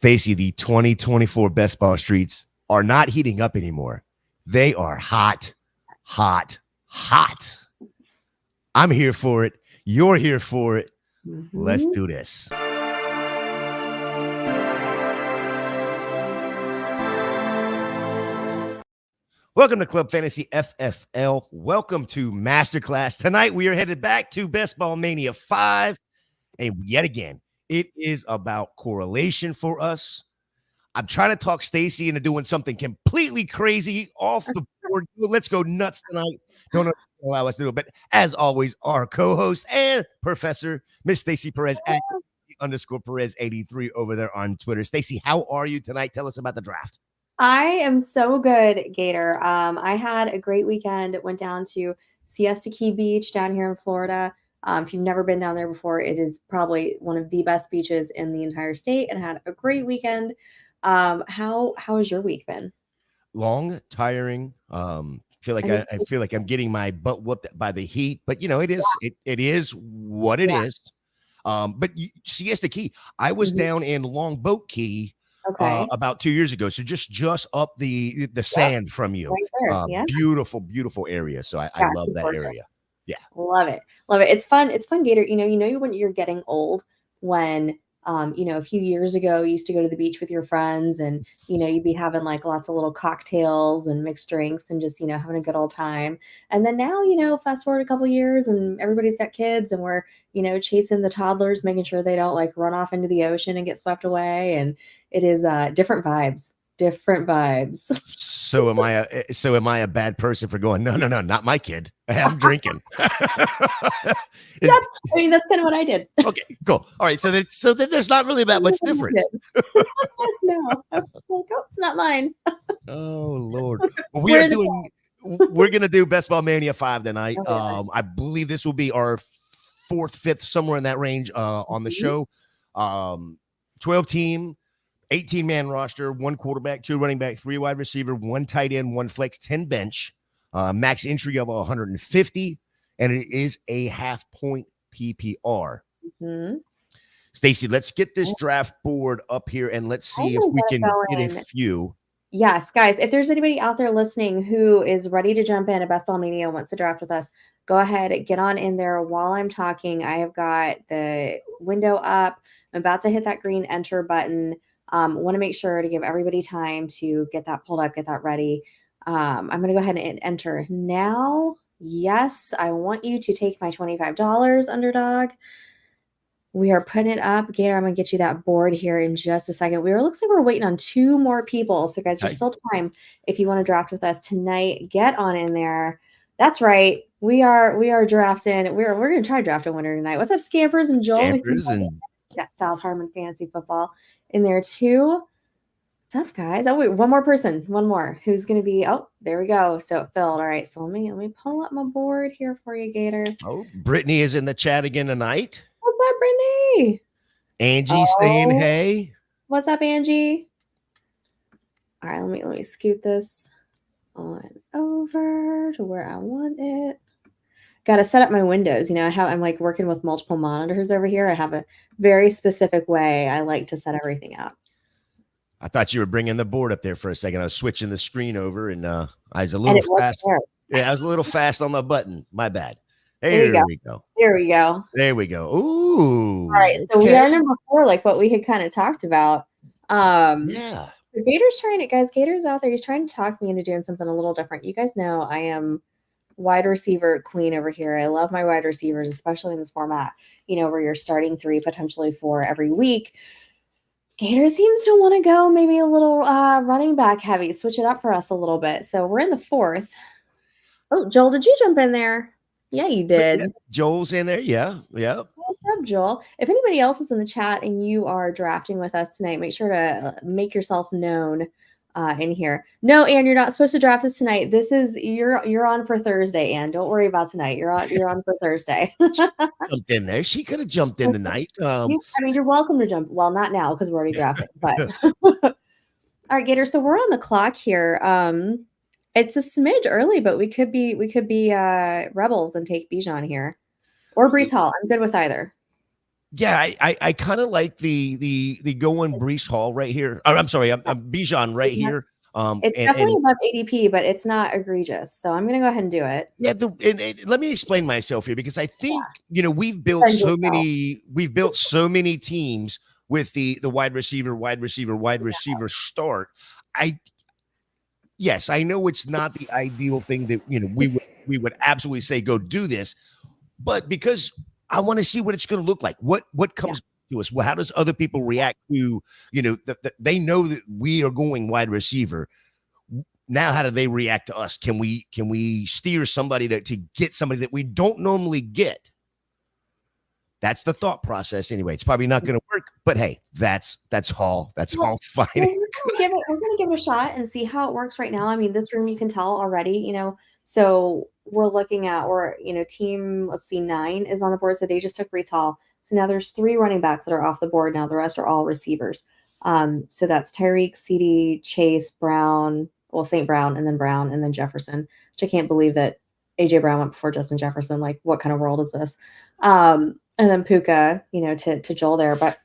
Stacy, the 2024 best ball streets are not heating up anymore. They are hot, hot, hot. I'm here for it. You're here for it. Let's do this. Welcome to Club Fantasy FFL. Welcome to Masterclass. Tonight, we are headed back to Ball Mania 5. And yet again, it is about correlation for us. I'm trying to talk Stacy into doing something completely crazy off the board. Let's go nuts tonight. Don't allow us to do it. But as always, our co-host and professor, Miss Stacy Perez at _Perez 83 over there on Twitter. Stacy, how are you tonight? Tell us about the draft. I am so good, Gator. I had a great weekend. Went down to Siesta Key Beach down here in Florida. If you've never been down there before, it is probably one of the best beaches in the entire state, and had a great weekend. How has your week been? Long, tiring. I feel like I'm getting my butt whooped by the heat, but it is what it is. But Siesta Key, I was down in Longboat Key. Okay. About 2 years ago. So just up the sand from you. Right there. Beautiful area. So I love that gorgeous area. Yeah. Love it. It's fun, Gator. You know when you're getting old, when a few years ago you used to go to the beach with your friends, and you'd be having like lots of little cocktails and mixed drinks and just having a good old time. And then now fast forward a couple years and everybody's got kids, and we're chasing the toddlers, making sure they don't like run off into the ocean and get swept away. And it is different vibes. So am I a bad person for going, no, not my kid. I'm drinking. That's kind of what I did. Okay, cool. All right. So then there's not really that much difference. No, I was like, oh, it's not mine. Oh Lord. Well, we're going to do Ball Mania 5 tonight. I believe this will be our 4th, 5th, somewhere in that range on the show. 12 team. 18-man roster, 1 quarterback, 2 running back, 3 wide receiver, 1 tight end, 1 flex, 10 bench, max entry of 150, and it is a half-point PPR. Stacy, let's get this draft board up here, and let's see if we can get a few. Yes, guys, if there's anybody out there listening who is ready to jump in at Ball Mania, wants to draft with us, go ahead, get on in there while I'm talking. I have got the window up. I'm about to hit that green enter button. Want to make sure to give everybody time to get that pulled up, get that ready. I'm going to go ahead and enter now. Yes, I want you to take my $25, Underdog. We are putting it up. Gator, I'm going to get you that board here in just a second. Looks like we're waiting on 2 more people. So guys, there's still time. If you want to draft with us tonight, get on in there. That's right. We are drafting. We're going to try to draft a winner tonight. What's up, Scampers and Joel? Yeah, South Harmon Fantasy Football in there too. What's up, guys? Oh, wait, one more person. One more. Who's going to be? Oh, there we go. So it filled. All right. So let me pull up my board here for you, Gator. Oh, Brittany is in the chat again tonight. What's up, Brittany? Angie saying hey. What's up, Angie? All right, let me scoot this on over to where I want it. Got to set up my windows. I'm like working with multiple monitors over here. I have a very specific way I like to set everything up. I thought you were bringing the board up there for a second. I was switching the screen over, and I was a little fast. Yeah, I was a little fast on the button. My bad. There we go. There we go. Ooh. All right. So we are number 4, like what we had kind of talked about. Yeah. Gator's trying it, guys. Gator's out there. He's trying to talk me into doing something a little different. You guys know I am wide receiver queen over here. I love my wide receivers, especially in this format, where you're starting 3, potentially 4 every week. Gator seems to want to go maybe a little running back heavy, switch it up for us a little bit. So we're in the 4th. Oh, Joel, did you jump in there? Yeah, you did. Yeah, Joel's in there. Yeah. What's up, Joel? If anybody else is in the chat and you are drafting with us tonight, make sure to make yourself known in here. No, Ann, you're not supposed to draft this tonight. This is you're on for Thursday, Ann. Don't worry about tonight. You're on for Thursday. Jumped in there. She could have jumped in tonight. You're welcome to jump. Well, not now because we're already drafting. But all right, Gator. So we're on the clock here. It's a smidge early, but we could be Rebels and take Bijan here, or Brees Hall. I'm good with either. Yeah, I kind of like the going Brees Hall right here. Or, I'm sorry, I'm Bijan right here. It's definitely above ADP, but it's not egregious. So I'm going to go ahead and do it. Yeah, and let me explain myself here because I think we've built Defend so yourself. many teams with the wide receiver start. I Yes, I know it's not the ideal thing that we would absolutely say go do this, but because I want to see what it's going to look like, what Yeah. comes to us, well, how does other people react to they know that we are going wide receiver. Now, how do they react to us? Can we steer somebody to get somebody that we don't normally get? That's the thought process. Anyway, it's probably not going to work, but hey, that's Hall. That's Well, Hall fine. we're gonna give it a shot and see how it works right now. I mean, this room you can tell already, so we're looking at team, let's see, 9 is on the board. So they just took Brees Hall. So now there's 3 running backs that are off the board now. The rest are all receivers. So that's Tyreek, CD, Chase, Brown, well, St. Brown, and then Jefferson, which I can't believe that AJ Brown went before Justin Jefferson. Like, what kind of world is this? And then Puka, to Joel there. But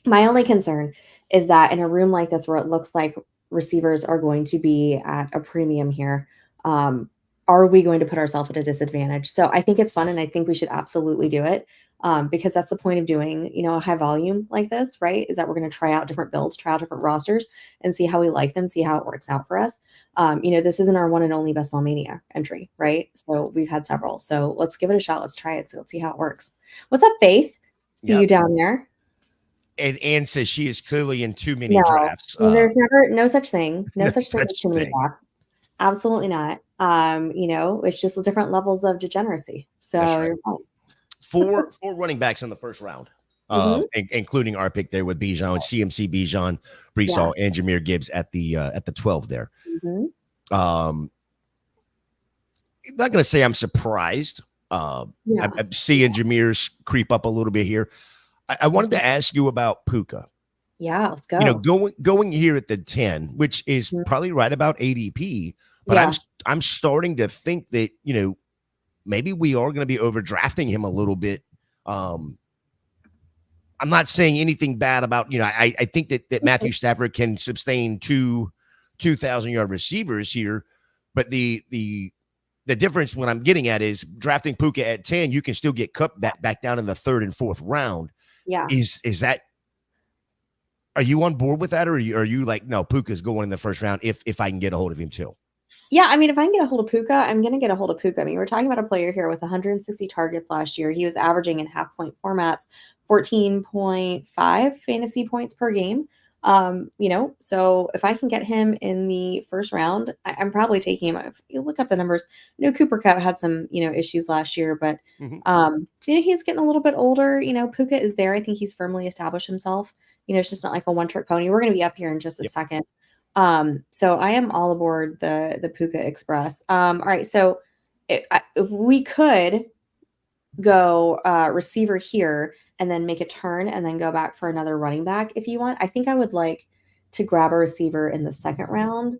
my only concern is that in a room like this where it looks like receivers are going to be at a premium here, are we going to put ourselves at a disadvantage? So I think it's fun, and I think we should absolutely do it, because that's the point of doing, a high volume like this, right? Is that we're going to try out different builds, try out different rosters, and see how we like them, see how it works out for us. This isn't our one and only Best Ball Mania entry, right? So we've had several. So let's give it a shot. Let's try it. So let's see how it works. What's up, Faith? See you down there. And Anne says she is clearly in too many No, drafts. there's never no such thing. No No such thing as too many drafts. Absolutely not. It's just different levels of degeneracy. So right. you're fine. Four running backs in the first round, including our pick there with Bijan, CMC Bijan, Brees Hall, and Jahmyr Gibbs at the 12 there. I'm not going to say I'm surprised. I'm seeing Jahmyr's creep up a little bit here. I wanted to ask you about Puka. Yeah, let's go. Going here at the 10, which is probably right about ADP, but I'm starting to think that maybe we are going to be overdrafting him a little bit. I'm not saying anything bad about I think that Matthew Stafford can sustain 2,000-yard receivers here, but the difference what I'm getting at is drafting Puka at 10, you can still get cut back down in the 3rd and 4th round. Yeah. Is that, are you on board with that, or are you like, no, Puka's going in the 1st round if I can get a hold of him too? Yeah, I mean, if I can get a hold of Puka, I'm going to get a hold of Puka. I mean, we're talking about a player here with 160 targets last year. He was averaging in half-point formats 14.5 fantasy points per game. So if I can get him in the 1st round, I'm probably taking him. If you look up the numbers, Cooper Kupp had some, issues last year, but he's getting a little bit older. Puka is there. I think he's firmly established himself. It's just not like a one-trick pony. We're going to be up here in just a second. So I am all aboard the Puka Express. All right. So if we could go receiver here and then make a turn and then go back for another running back, if you want, I think I would like to grab a receiver in the 2nd round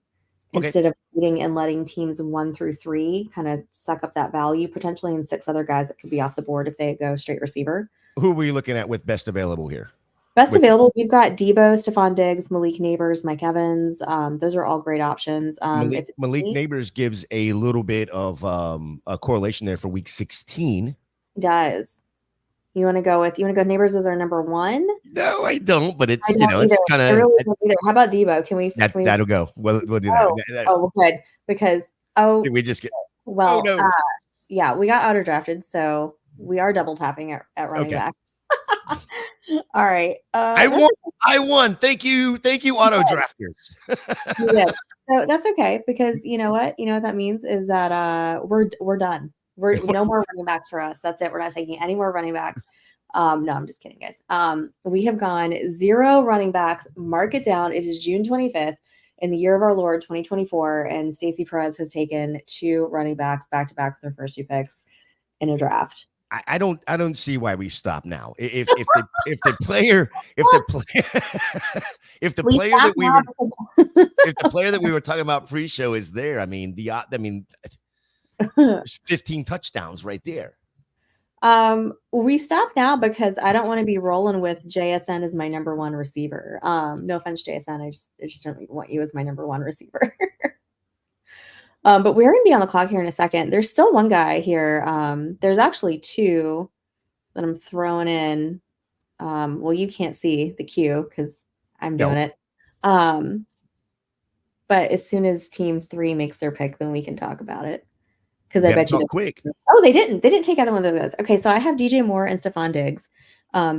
instead of waiting and letting teams 1 through 3 kind of suck up that value potentially, and 6 other guys that could be off the board if they go straight receiver. Who are we looking at with best available here? Best available, we've got Debo, Stephon Diggs, Malik Neighbors, Mike Evans. Those are all great options. Malik Neighbors gives a little bit of a correlation there for week 16. Does. You want to go Neighbors as our number 1? No, I don't, but it's it's kind of. Really don't either. How about Debo? Can we? That'll go. We'll do that. Oh, good, because did we just get? Well, yeah, we got auto drafted, so we are double tapping at running back. All right. I won. Thank you, auto drafters. Yeah. So that's okay, because you know what that means is that we're done. We're no more running backs for us. That's it. We're not taking any more running backs. No, I'm just kidding, guys. We have gone 0 running backs. Mark it down. It is June 25th in the year of our Lord 2024, and Stacy Perez has taken 2 running backs back to back with her first 2 picks in a draft. I don't see why we stop now. If the player that we were talking about pre-show is there, I mean there's 15 touchdowns right there. We stopped now because I don't want to be rolling with JSN as my number one receiver. No offense, JSN. I just don't want you as my number one receiver. But we're gonna be on the clock here in a second. There's still one guy here. There's actually two that I'm throwing in. Well, you can't see the queue because I'm doing it. But as soon as team 3 makes their pick, then we can talk about it. Because I bet you quick. Oh, they didn't. They didn't take either one of those. Okay, so I have DJ Moore and Stephon Diggs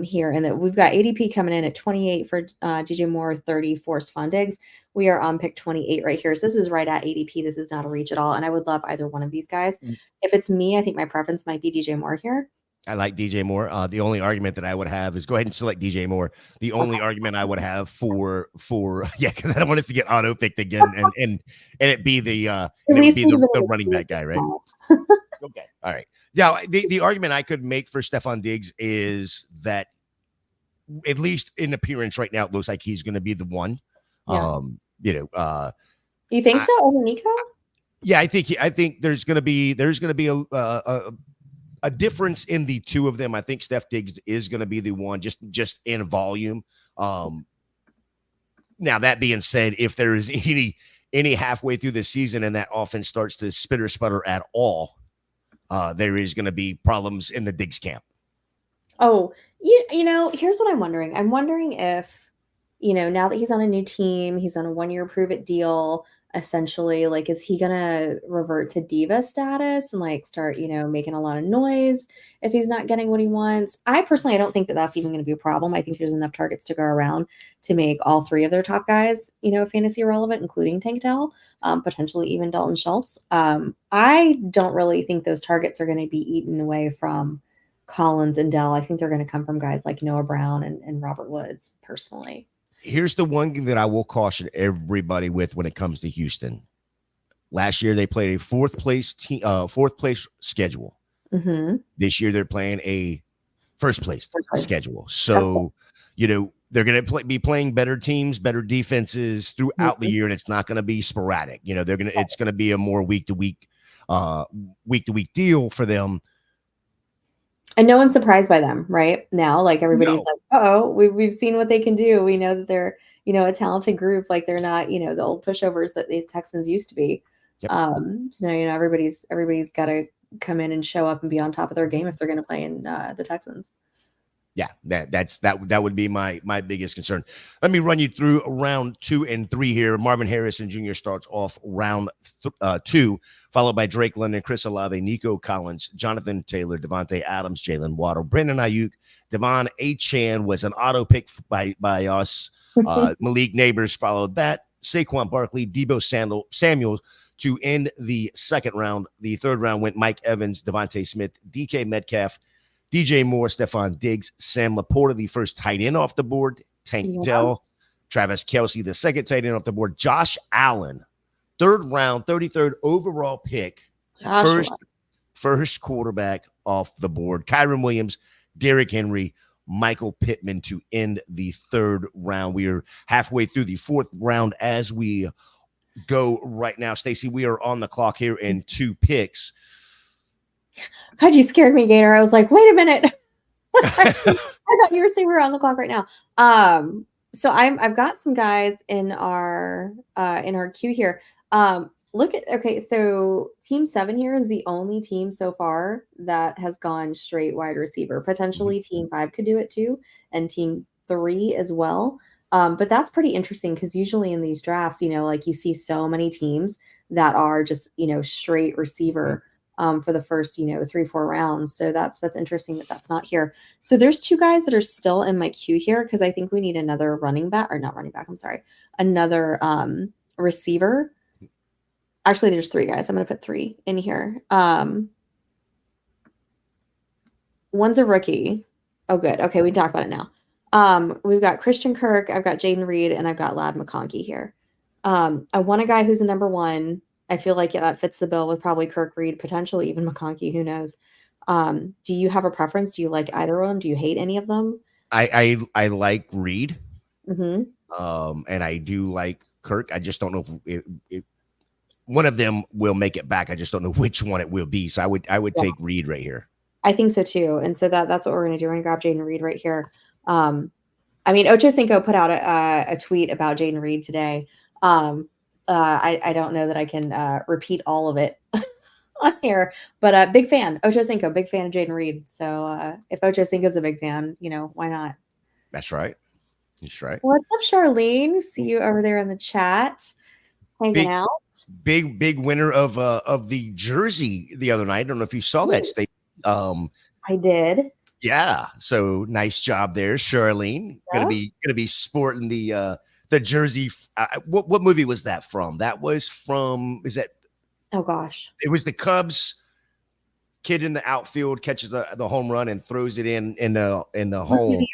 here, and that we've got ADP coming in at 28 for DJ Moore, 30 for Stephon Diggs. We are on pick 28 right here. So this is right at ADP. This is not a reach at all. And I would love either one of these guys. If it's me, I think my preference might be DJ Moore here. I like DJ Moore. The only argument that I would have is go ahead and select DJ Moore. The only argument I would have for because I don't want us to get auto picked again and it be the running back guy, right? Okay, all right. Yeah, the argument I could make for Stephon Diggs is that at least in appearance right now, it looks like he's going to be the one. Yeah. You think so over Nico? Yeah, I think there's going to be a difference in the two of them. I think Steph Diggs is going to be the one just in volume. Now that being said, if there is any halfway through the season and that offense starts to spitter sputter at all, there is going to be problems in the Diggs camp. Oh, you know, here's what I'm wondering. I'm wondering if, now that he's on a new team, he's on a 1-year prove-it deal, essentially, like, is he gonna revert to diva status and like start, making a lot of noise if he's not getting what he wants? I don't think that that's even going to be a problem. I think there's enough targets to go around to make all 3 of their top guys, fantasy relevant, including Tank Dell, potentially even Dalton Schultz. I don't really think those targets are going to be eaten away from Collins and Dell. I think they're going to come from guys like Noah Brown and Robert Woods, personally. Here's the one thing that I will caution everybody with when it comes to Houston. Last year they played a fourth place schedule. Mm-hmm. This year they're playing a first place schedule. So, they're going to be playing better teams, better defenses throughout the year, and it's not going to be sporadic. It's going to be a more week to week deal for them. And no one's surprised by them right now. Like everybody's like, oh, we've seen what they can do. We know that they're, a talented group. Like they're not, the old pushovers that the Texans used to be. Yep. So now, everybody's got to come in and show up and be on top of their game if they're going to play in the Texans. Yeah, that would be my biggest concern. Let me run you through round 2 and 3 here. Marvin Harrison Jr. starts off round 2, followed by Drake London, Chris Olave, Nico Collins, Jonathan Taylor, Devontae Adams, Jalen Waddle, Brandon Ayuk, Devon Achane was an auto pick by us. Malik Neighbors followed that. Saquon Barkley, Deebo Samuel to end the second round. The third round went Mike Evans, Devontae Smith, DK Metcalf, DJ Moore, Stephon Diggs, Sam Laporta, the first tight end off the board, Tank Dell, Travis Kelce, the second tight end off the board, Josh Allen, third round, 33rd overall pick, first quarterback off the board, Kyron Williams, Derrick Henry, Michael Pittman to end the third round. We are halfway through the fourth round as we go right now. Stacy, we are on the clock here in 2 picks. God, you scared me, Gator. I was like, wait a minute. I thought you were saying we were on the clock right now. So I've got some guys in our queue here. So team 7 here is the only team so far that has gone straight wide receiver. Potentially team 5 could do it too, and team 3 as well. But that's pretty interesting because usually in these drafts, like you see so many teams that are just, straight receiver for the first, 3-4 rounds. So that's interesting that that's not here. So there's 2 guys that are still in my queue here because I think we need another another receiver. Actually, there's 3 guys. I'm going to put 3 in here. One's a rookie. Oh, good. Okay, we can talk about it now. We've got Christian Kirk, I've got Jaden Reed, and I've got Ladd McConkey here. I want a guy who's a number 1. I feel like that fits the bill with probably Kirk, Reed, potentially even McConkey. Who knows? Do you have a preference? Do you like either of them? Do you hate any of them? I like Reed. Mm-hmm. And I do like Kirk. I just don't know if one of them will make it back. I just don't know which one it will be. So I would take Reed right here. I think so too. And so that's what we're going to do. We're going to grab Jaden Reed right here. I mean, Ocho Cinco put out a tweet about Jaden Reed today. I don't know that I can repeat all of it on here, but big fan. Ocho Cinco, big fan of Jaden Reed. So if Ocho Cinco's a big fan, why not? That's right. That's right. What's up, Charlene? See you over there in the chat, hanging out. Big winner of the jersey the other night. I don't know if you saw that state. I did. Yeah. So nice job there, Charlene. Yeah. Gonna be sporting the jersey. What movie was that from? That was from. Is that? Oh gosh. It was the Cubs. Kid in the outfield catches the home run and throws it in the hole.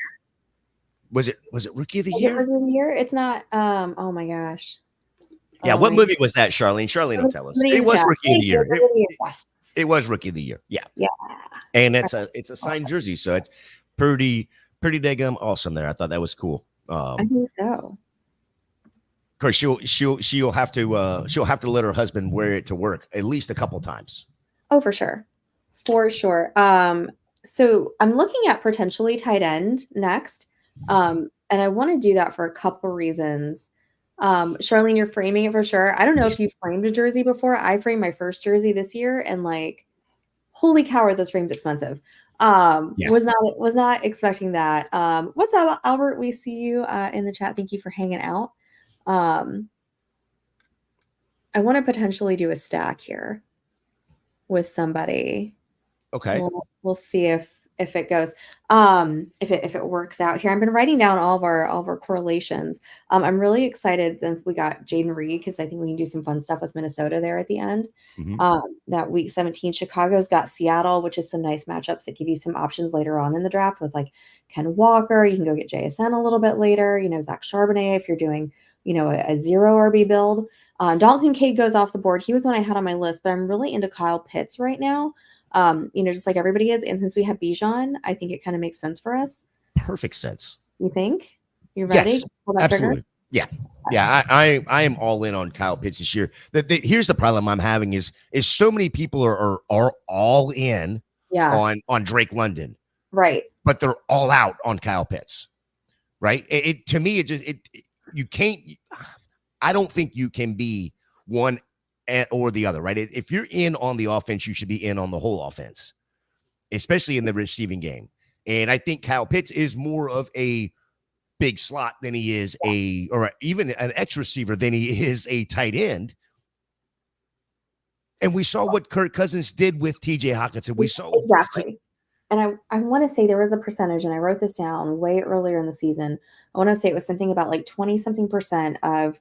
Was it Rookie of the Year? Rookie of the Year? It's not. Oh my gosh. Yeah, what movie was that, Charlene? Charlene will tell us. It was Rookie of the Year. It was Rookie of the Year. Yeah. Yeah. And it's a signed jersey, so it's pretty daggum awesome there. I thought that was cool. I think so. Of course, she'll have to let her husband wear it to work at least a couple times. Oh, for sure. For sure. So I'm looking at potentially tight end next. And I want to do that for a couple reasons. Charlene, you're framing it for sure. I don't know if you framed a jersey before. I framed my first jersey this year, and like, holy cow, are those frames expensive. Was not expecting that. What's up, Albert? We see you in the chat. Thank you for hanging out. I want to potentially do a stack here with somebody. Okay. We'll see if it goes, if it works out here. I've been writing down all of our correlations. I'm really excited that we got Jaden Reed, because I think we can do some fun stuff with Minnesota there at the end. That week 17, Chicago's got Seattle, which is some nice matchups that give you some options later on in the draft with like Ken Walker. You can go get JSN a little bit later, Zach Charbonnet, if you're doing, a 0 RB build. Dalton Kincaid goes off the board. He was one I had on my list, but I'm really into Kyle Pitts right now. Just like everybody is. And since we have Bijan, I think it kind of makes sense for us. Perfect sense. You think? You ready? Yes, absolutely. Yeah. Yeah. I am all in on Kyle Pitts this year. Here's the problem I'm having is so many people are all in on Drake London. Right. But they're all out on Kyle Pitts. Right. To me, you can't, I don't think you can be one or the other, right? If you're in on the offense, you should be in on the whole offense, especially in the receiving game. And I think Kyle Pitts is more of a big slot than he is or even an X receiver than he is a tight end. And we saw what Kirk Cousins did with TJ Hockenson. We saw exactly. And I want to say there was a percentage, and I wrote this down way earlier in the season. I want to say it was something about like 20-something% of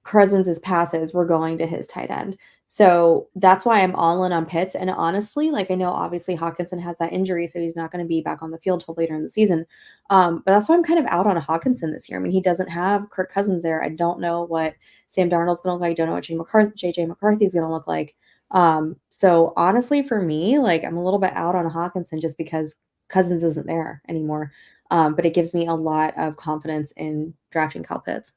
Cousins' passes were going to his tight end. So that's why I'm all in on Pitts. And honestly, like, I know obviously Hockenson has that injury, so he's not going to be back on the field till later in the season. But that's why I'm kind of out on Hockenson this year. I mean, he doesn't have Kirk Cousins there. I don't know what Sam Darnold's going to look like. I don't know what JJ McCarthy's going to look like. So honestly, for me, like, I'm a little bit out on Hockenson just because Cousins isn't there anymore. But it gives me a lot of confidence in drafting Kyle Pitts.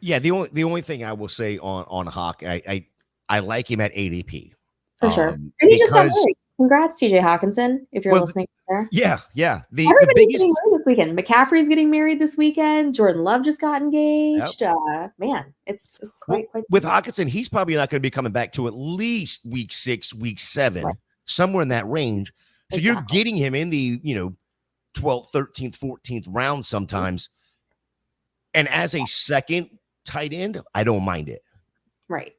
Yeah, the only thing I will say on Hawk, I like him at ADP for sure. And he just got married. Congrats, TJ Hockenson, if you're listening there. Yeah. The biggest getting married this weekend. McCaffrey's getting married this weekend. Jordan Love just got engaged. Yep. Man, it's quite with Hockenson. He's probably not going to be coming back to at least week 6, week 7, somewhere in that range. So you're getting him in the 12th, 13th, 14th round sometimes, and as a second tight end, I don't mind it. Right.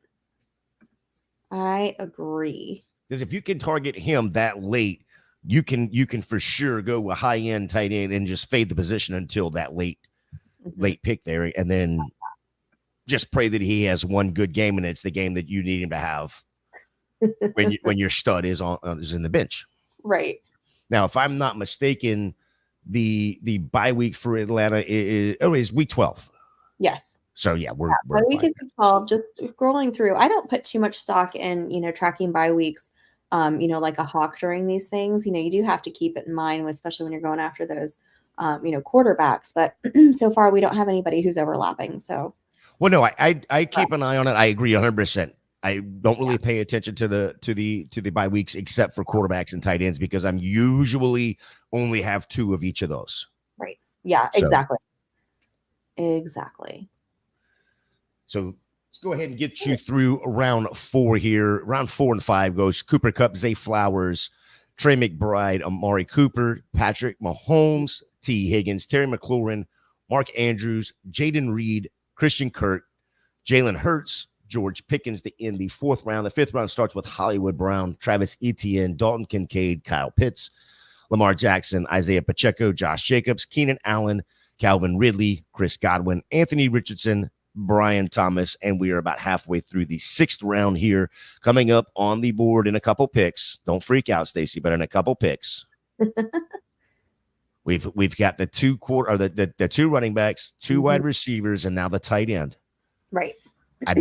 I agree. Because if you can target him that late, you can for sure go a high end tight end and just fade the position until that late pick there, and then just pray that he has one good game and it's the game that you need him to have when your stud is in the bench. Right. Now, if I'm not mistaken, the bye week for Atlanta is week 12. Yes. So yeah, we're week is 12. Just scrolling through, I don't put too much stock in tracking bye weeks. Like a hawk during these things. You do have to keep it in mind, especially when you're going after those, quarterbacks. But so far, we don't have anybody who's overlapping. So, well, no, I keep an eye on it. I agree 100%. I don't really pay attention to the bye weeks except for quarterbacks and tight ends because I'm usually only have 2 of each of those. Right. Yeah, So, exactly. Exactly. So let's go ahead and get you through round 4 here. Round 4 and 5 goes Cooper Kupp, Zay Flowers, Trey McBride, Amari Cooper, Patrick Mahomes, T. Higgins, Terry McLaurin, Mark Andrews, Jaden Reed, Christian Kirk, Jalen Hurts, George Pickens to end the 4th round. The 5th round starts with Hollywood Brown, Travis Etienne, Dalton Kincaid, Kyle Pitts, Lamar Jackson, Isaiah Pacheco, Josh Jacobs, Keenan Allen, Calvin Ridley, Chris Godwin, Anthony Richardson, Brian Thomas, and we are about halfway through the 6th round here. Coming up on the board in a couple picks. Don't freak out, Stacy, but in a couple picks. We've got the 2 the 2 running backs, 2 wide receivers, and now the tight end. Right. I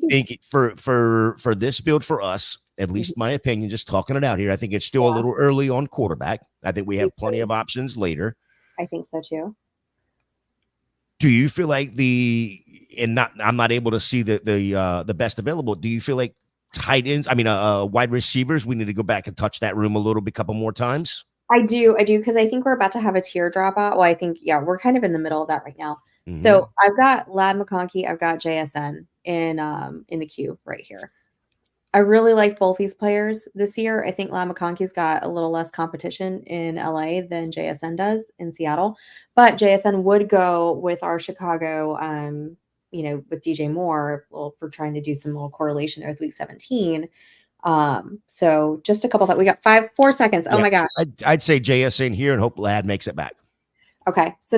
think for this build for us, at least my opinion, just talking it out here, I think it's still a little early on quarterback. I think we have plenty of options later. I think so too. Do you feel like I'm not able to see the best available. Do you feel like tight ends, wide receivers, we need to go back and touch that room a couple more times? I do, because I think we're about to have a tier drop out. Well, I think, we're kind of in the middle of that right now. Mm-hmm. So I've got Lad McConkey, I've got JSN in the queue right here. I really like both these players this year. I think Lad McConkey's got a little less competition in LA than JSN does in Seattle, but JSN would go with our Chicago, with DJ Moore, for trying to do some little correlation there with week 17. So just a couple that we got 4 seconds. Oh my gosh. I'd say JSN here and hope Lad makes it back. Okay. So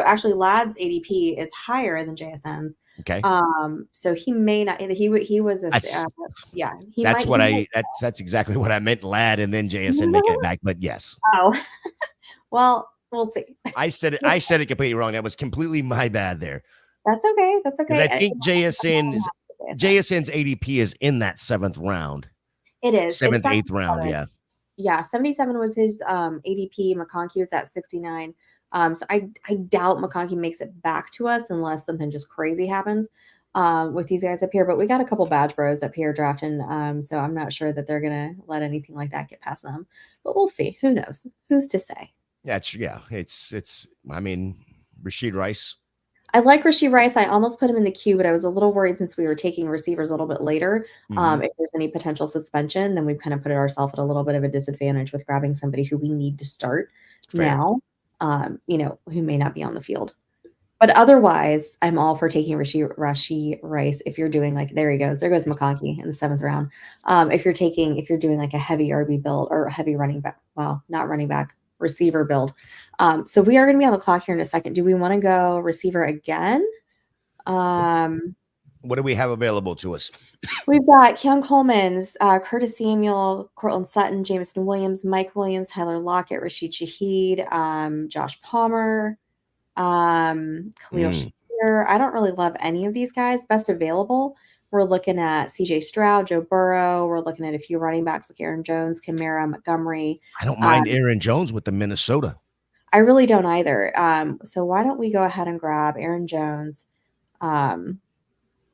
actually Lad's ADP is higher than JSN's. Okay. So he may not, he was that's exactly what I meant, Lad, and then JSN making it back, but yes. Oh, well, we'll see. I said it completely wrong. That was completely my bad there. That's okay. That's okay. I think JSN's ADP is in that 7th round. It is 7th, 8th round. Yeah. Yeah. 77 was his ADP. McConkey was at 69. So I doubt McConkey makes it back to us unless something just crazy happens with these guys up here. But we got a couple badge bros up here drafting. So I'm not sure that they're going to let anything like that get past them. But we'll see. Who knows? Who's to say? It's Rashid Rice. I like Rashid Rice. I almost put him in the queue, but I was a little worried since we were taking receivers a little bit later. If there's any potential suspension, then we've kind of put ourselves at a little bit of a disadvantage with grabbing somebody who we need to start now. Who may not be on the field. But otherwise, I'm all for taking Rashid Rice. If you're doing there he goes. There goes McConkey in the 7th round. If you're doing like a heavy RB build or a heavy running back, not running back, receiver build. So we are going to be on the clock here in a second. Do we want to go receiver again? What do we have available to us? We've got Keon Coleman's, Curtis Samuel, Cortland Sutton, Jameson Williams, Mike Williams, Tyler Lockett, Rashid Shaheed, Josh Palmer, Khalil Shakir. I don't really love any of these guys. Best available, we're looking at CJ Stroud, Joe Burrow. We're looking at a few running backs like Aaron Jones, Kamara, Montgomery. I don't mind Aaron Jones with the Minnesota. I really don't either. So why don't we go ahead and grab Aaron Jones?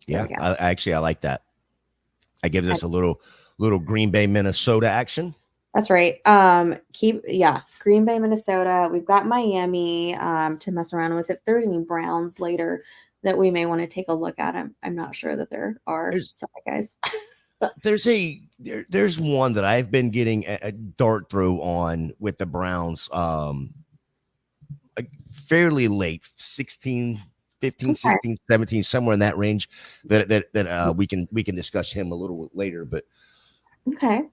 Yeah, I like that. I give us a little Green Bay, Minnesota action. That's right. Green Bay, Minnesota. We've got Miami to mess around with. If there's any Browns later that we may want to take a look at, I'm not sure that there are. Sorry, guys. There's one that I've been getting a dart through on with the Browns fairly late, 16, 15, 16, 17, somewhere in that range that we can discuss him a little bit later. But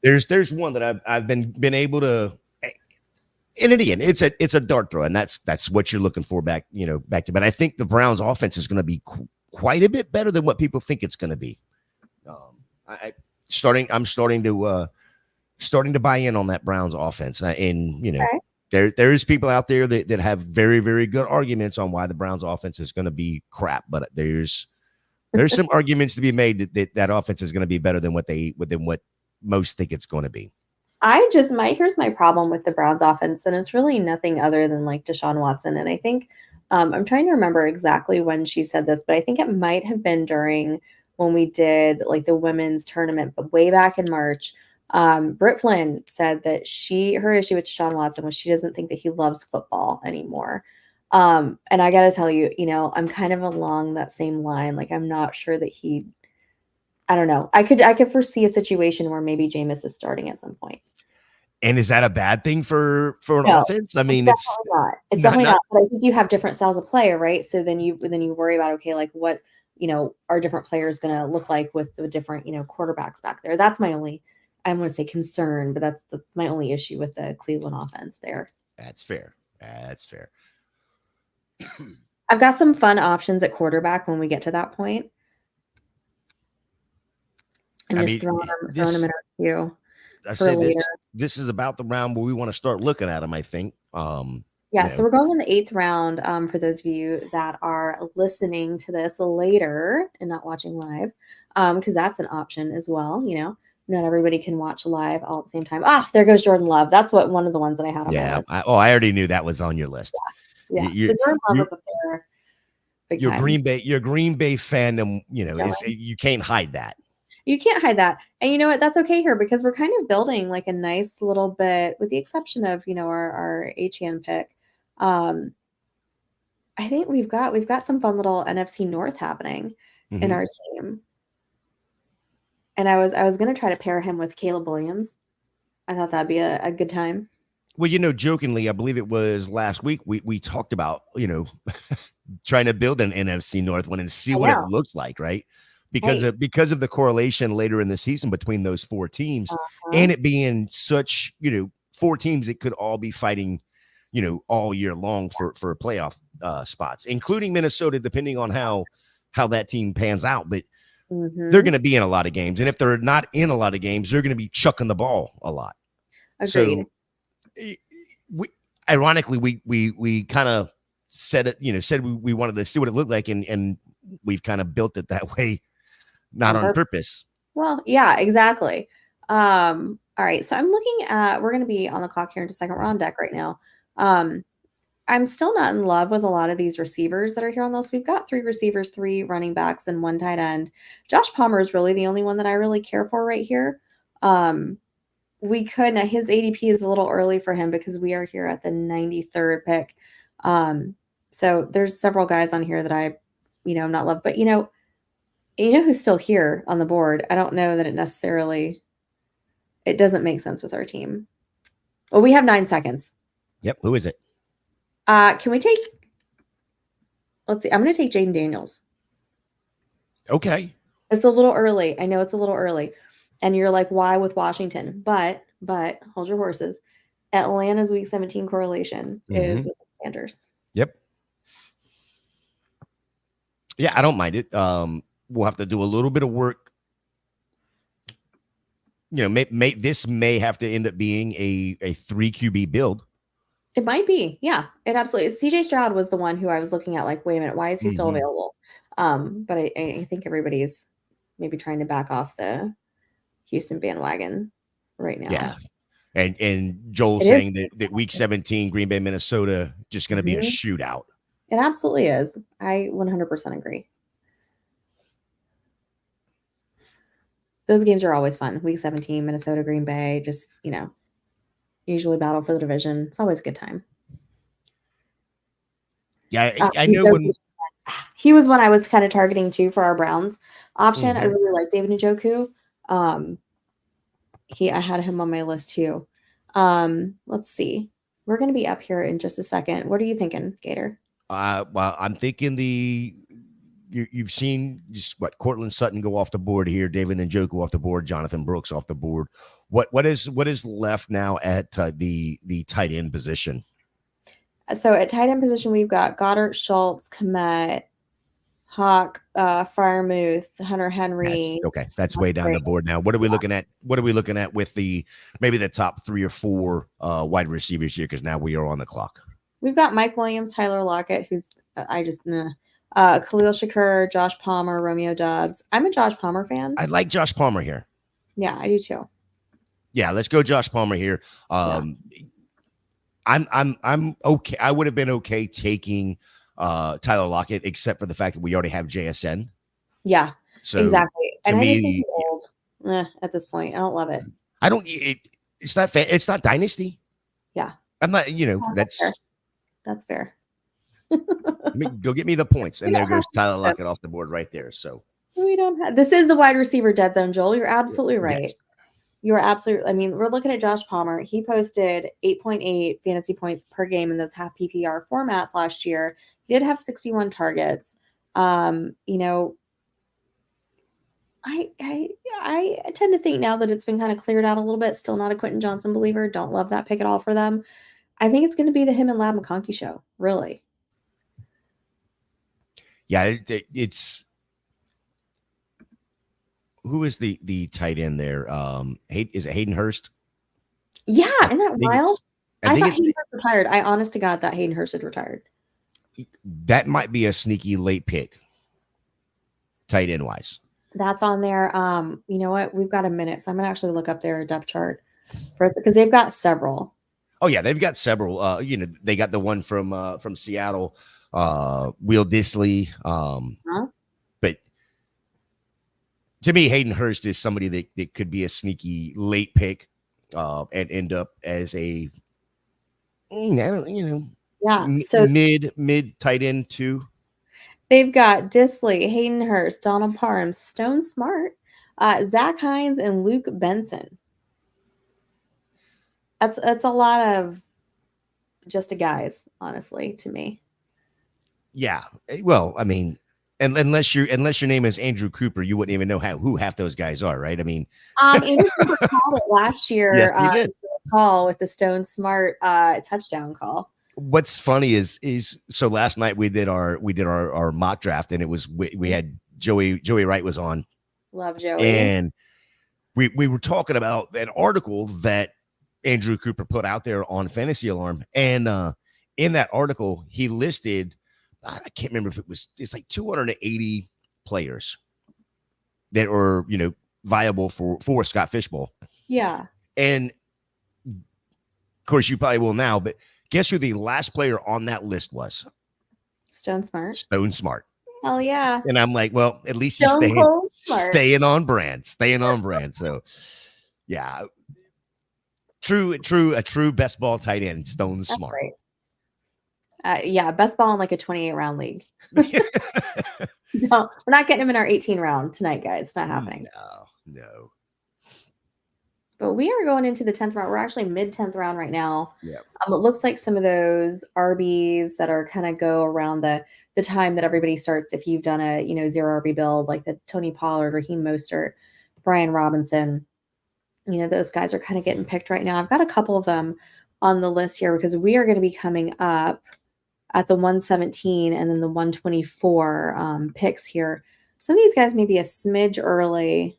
there's one that I've been able to, and again, it's a dart throw, and that's what you're looking for back to. But I think the Browns offense is going to be quite a bit better than what people think it's going to be. I'm starting to buy in on that Browns offense, there's people out there that have very, very good arguments on why the Browns offense is going to be crap, but there's some arguments to be made that offense is going to be better than what most think it's going to be. Here's my problem with the Browns offense, and it's really nothing other than like Deshaun Watson. And I think I'm trying to remember exactly when she said this, but I think it might have been during when we did like the women's tournament, but way back in March. Britt Flynn said that her issue with Deshaun Watson was she doesn't think that he loves football anymore. And I gotta tell you, I'm kind of along that same line. Like, I'm not sure that I don't know. I could foresee a situation where maybe Jameis is starting at some point. And is that a bad thing for an No, offense? I mean, it's definitely not. It's definitely not. But I think you have different styles of player, right? So then you worry about, okay, like what, are different players going to look like with the different, quarterbacks back there. That's my only, I don't want to say concern, but that's my only issue with the Cleveland offense there. That's fair. That's fair. I've got some fun options at quarterback when we get to that point. I'm just throwing them in our queue. I said this is about the round where we want to start looking at them, I think. Yeah, so we're going in the 8th round for those of you that are listening to this later and not watching live, because that's an option as well. Not everybody can watch live all at the same time. There goes Jordan Love. That's one of the ones that I had on my list. I already knew that was on your list. Yeah. So Jordan Love was up there. Your Green Bay fandom, you can't hide that. You can't hide that. And you know what? That's okay here because we're kind of building like a nice little bit, with the exception of, our HN pick. I think we've got some fun little NFC North happening in our team. And I was going to try to pair him with Caleb Williams. I thought that'd be a good time. Well, jokingly, I believe it was last week, we talked about, trying to build an NFC North one and see what it looks like, right? Because of the correlation later in the season between those 4 teams, and it being such, 4 teams that could all be fighting, all year long for playoff spots, including Minnesota, depending on how that team pans out. But they're going to be in a lot of games, and if they're not in a lot of games, they're going to be chucking the ball a lot. Agreed. So, ironically, we kind of said it, said we wanted to see what it looked like, and we've kind of built it that way. Not on purpose. Well, yeah, exactly. All right. So I'm looking at, we're going to be on the clock here in a second. We're on deck right now. I'm still not in love with a lot of these receivers that are here on the list. We've got 3 receivers, 3 running backs, and 1 tight end. Josh Palmer is really the only one that I really care for right here. We could, now his ADP is a little early for him because we are here at the 93rd pick. So there's several guys on here that I'm not love, but who's still here on the board? I don't know that it doesn't make sense with our team. Well, we have 9 seconds. Yep. Who is it? Can we take, let's see. I'm going to take Jaden Daniels. Okay. It's a little early. I know it's a little early. And you're like, why with Washington? But hold your horses. Atlanta's week 17 correlation is with the Commanders. Yep. Yeah, I don't mind it. We'll have to do a little bit of work. This may have to end up being a 3 QB build. It might be. Yeah, it absolutely is. CJ Stroud was the one who I was looking at like, wait a minute, why is he still available? But I think everybody's maybe trying to back off the Houston bandwagon right now. Yeah. And Joel saying that week 17, Green Bay, Minnesota, just going to be a shootout. It absolutely is. I 100% agree. Those games are always fun. Week 17, Minnesota, Green Bay, just, usually battle for the division. It's always a good time. Yeah, I know when he was one I was kind of targeting too for our Browns option. I really like David Njoku. I had him on my list too. Let's see. We're going to be up here in just a second. What are you thinking, Gator? Well, I'm thinking you've seen just Cortland Sutton go off the board here, David Njoku off the board, Jonathan Brooks off the board. What is left now at the tight end position? So at tight end position, we've got Goddard, Schultz, Komet, Hawk, Freiermuth, Hunter Henry. That's way down the board now. What are we looking at? What are we looking at with maybe the top 3 or 4 wide receivers here? Because now we are on the clock. We've got Mike Williams, Tyler Lockett, who's Khalil Shakur, Josh Palmer, Romeo Doubs. I'm a Josh Palmer fan. I like Josh Palmer here. Yeah, I do too. Yeah, let's go Josh Palmer here. I'm okay. I would have been okay taking Tyler Lockett, except for the fact that we already have JSN. Yeah. So exactly. to And I just think me, he's old at this point. I don't love it. I don't. It's not dynasty. Yeah. I'm not. That's fair. That's. That's fair. Go get me the points, We and there don't have goes to Tyler have Lockett off the board right there. So We don't have this is the wide receiver dead zone, Joel. You're absolutely right. yes, You're absolutely I mean, we're looking at Josh Palmer. He posted 8.8 fantasy points per game in those half PPR formats last year. He did have 61 targets. You know, I tend to think now that it's been kind of cleared out a little bit. Still not a Quentin Johnson believer. Don't love that pick at all for them. I think it's going to be the him and Lab McConkey show. Really. yeah. It's who is the tight end there? Is it Hayden Hurst? Yeah, I isn't that think wild? it's. I I think thought it's Hayden Hurst retired. I honest to God thought Hayden Hurst had retired. that might be a sneaky late pick, tight end wise. That's on there. You know what? We've got a minute, so I'm gonna actually look up their depth chart first because they've got several. Oh yeah, they've got several. They got the one from Seattle, Will Disley. Huh? But to me, Hayden Hurst is somebody that could be a sneaky late pick, and end up as a Yeah. So mid tight end too. they've got Disley, Hayden Hurst, Donald Parham, Stone Smart, Zach Hines, and Luke Benson. That's a lot of just a guys, honestly, to me. Yeah. Well, I mean, and unless your name is Andrew Cooper, you wouldn't even know who half those guys are, right? I mean, Andrew Cooper called it last yes, year. he did. Call with the Stone Smart touchdown call. What's funny is so last night we did our mock draft, and it was we had Joey Wright was on. Love Joey. And we were talking about an article that Andrew Cooper put out there on Fantasy Alarm, and in that article he listed, I can't remember if it's like 280 players that are viable for Scott Fishbowl. Yeah. And of course you probably will now, but guess who the last player on that list was? Stone Smart. Stone Smart. Hell yeah. And I'm like, well, at least he's staying on brand. So yeah. A true best ball tight end, Stone Smart. Yeah, best ball in like a 28 round league. No, we're not getting him in our 18 round tonight, guys. It's not happening. No. But we are going into the 10th round. We're actually mid 10th round right now. Yeah. It looks like some of those RBs that are kind of go around the time that everybody starts. If you've done a zero RB build, like the Tony Pollard, Raheem Mostert, Brian Robinson, those guys are kind of getting picked right now. I've got a couple of them on the list here because we are going to be coming up at the 117 and then the 124 picks here. Some of these guys may be a smidge early.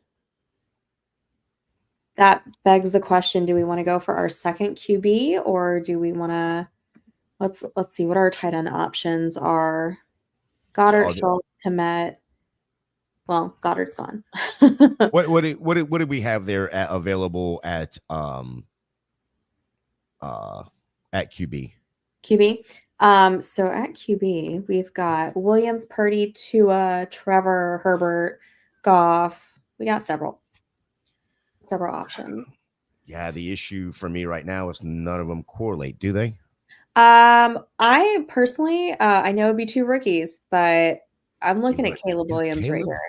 That begs the question, do we want to go for our second QB or do we want to let's see what our tight end options are. Goddard, Schultz, Komet. Well, Goddard's gone. What did we have there available at QB? QB. So at QB, we've got Williams, Purdy, Tua, Trevor, Herbert, Goff. We got several options. Yeah, the issue for me right now is none of them correlate, do they? I personally, I know it'd be two rookies, but I'm looking at Caleb Williams right here.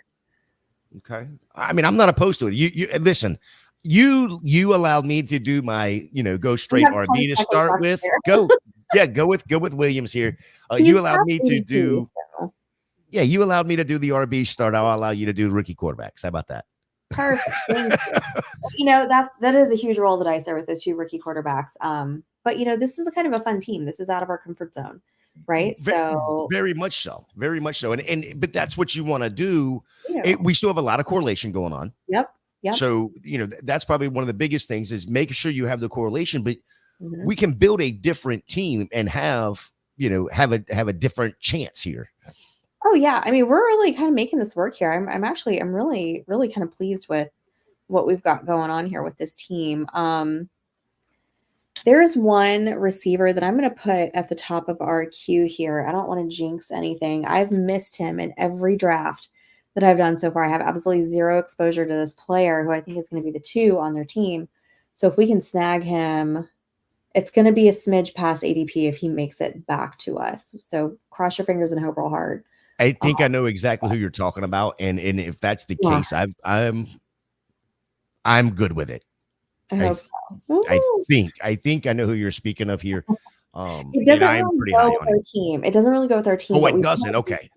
Okay. I mean, I'm not opposed to it. You listen, you allowed me to do my, go straight RB to start with. Go with Williams here. You allowed me to do. So. Yeah, you allowed me to do the RB start. I'll allow you to do the rookie quarterbacks. How about that? Perfect. That is a huge roll of the dice there with those two rookie quarterbacks. But this is a kind of a fun team. This is out of our comfort zone, right? Very much so. But that's what you want to do. We still have a lot of correlation going on. Yep. So that's probably one of the biggest things is making sure you have the correlation, but we can build a different team and have a different chance here. Oh yeah, I mean we're really kind of making this work here. I'm really kind of pleased with what we've got going on here with this team. There's one receiver that I'm going to put at the top of our queue here. I don't want to jinx anything. I've missed him in every draft that I've done so far. I have absolutely zero exposure to this player who I think is going to be the 2 on their team. So if we can snag him, it's going to be a smidge past ADP if he makes it back to us. So cross your fingers and hope real hard. I think I know exactly who you're talking about, and if that's the Yeah. case, I'm good with it. I I hope th- so. I think I know who you're speaking of here. It And doesn't I'm really pretty go high with on our it. team. It doesn't really go with our team, Oh, but it we doesn't. Okay.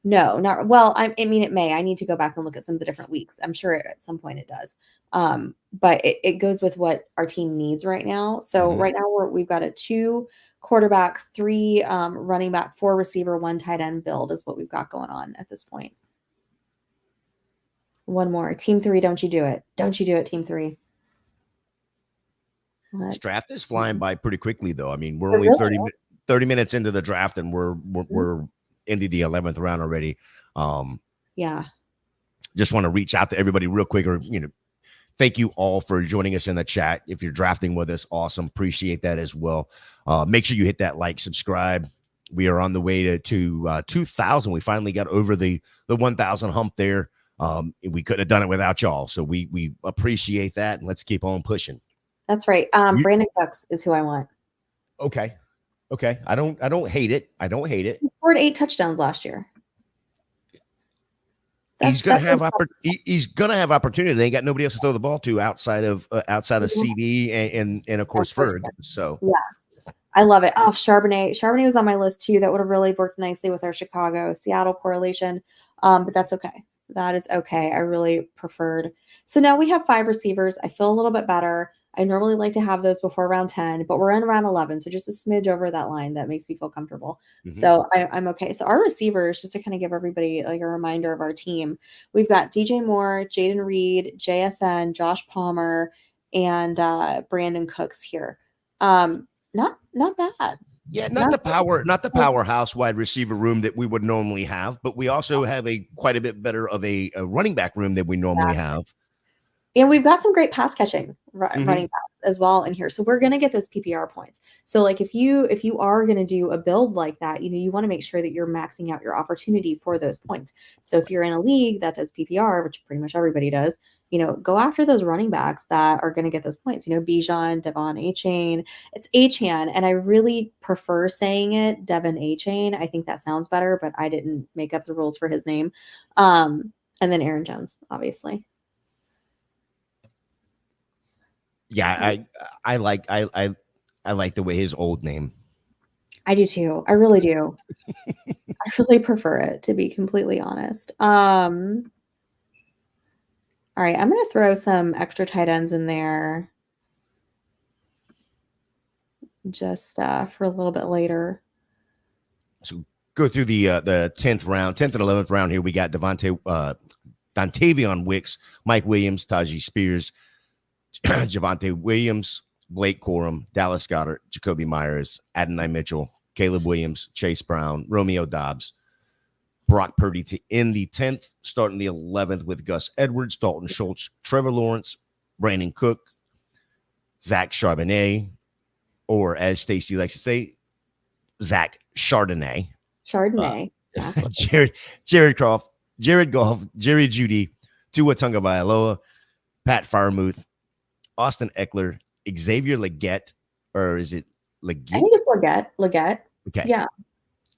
no, not well. I mean, it may. I need to go back and look at some of the different weeks. I'm sure at some point it does. But it goes with what our team needs right now. So Mhm. right now we've got a 2 quarterback, 3 running back, 4 receiver, 1 tight end build is what we've got going on at this point. One more. Team 3, don't you do it. Don't you do it, team 3. This Let's draft is flying by pretty quickly, though. I mean, we're it only really 30 minutes into the draft, and is. we're into the 11th round already. Yeah. Just want to reach out to everybody real quick, or thank you all for joining us in the chat. If you're drafting with us, awesome, appreciate that as well. Make sure you hit that like, subscribe. We are on the way to 2,000. We finally got over the 1,000 hump there. We couldn't have done it without y'all, so we appreciate that, and let's keep on pushing. That's right. Brandon Cooks is who I want. Okay. I don't hate it. I don't hate it. He scored 8 touchdowns last year. He's gonna have opportunity. They ain't got nobody else to throw the ball to outside of CD and of course Ferg. So yeah, I love it. Oh, Charbonnet. Charbonnet was on my list too. That would have really worked nicely with our Chicago Seattle correlation. But that's okay. That is okay. I really preferred. So now we have 5 receivers. I feel a little bit better. I normally like to have those before round 10, but we're in round 11. So just a smidge over that line that makes me feel comfortable. So I'm okay. So our receivers, just to kind of give everybody like a reminder of our team, we've got DJ Moore, Jaden Reed, JSN, Josh Palmer, and Brandon Cooks here. Not bad. yeah, not the powerhouse wide receiver room that we would normally have, but we also have quite a bit better of a running back room than we normally have. And we've got some great pass catching running backs as well in here. So we're going to get those PPR points. So like if you are going to do a build like that, you want to make sure that you're maxing out your opportunity for those points. So if you're in a league that does PPR, which pretty much everybody does, go after those running backs that are going to get those points. Bijan, Devon Achane, it's Achane, and I really prefer saying it Devon Achane. I think that sounds better, but I didn't make up the rules for his name. And then Aaron Jones, obviously. Yeah, I like the way his old name. I do too. I really do. I really prefer it, to be completely honest. All right, I'm going to throw some extra tight ends in there just for a little bit later. So go through the 10th round, 10th and 11th round here. We got Dontavion Wicks, Mike Williams, Tajee Spears, Javonte Williams, Blake Corum, Dallas Goedert, Jacoby Myers, Adonai Mitchell, Caleb Williams, Chase Brown, Romeo Dobbs, Brock Purdy to end the 10th, starting the 11th with Gus Edwards, Dalton Schultz, Trevor Lawrence, Brandon Cook, Zach Charbonnet, or as Stacy likes to say, Zach Chardonnay. Chardonnay. Jared Goff, Jerry Jeudy, Tua Tagovailoa, Pat Freiermuth, Austin Eckler, Xavier Legette, or is it Legette? I think it's Legette. Okay. Yeah.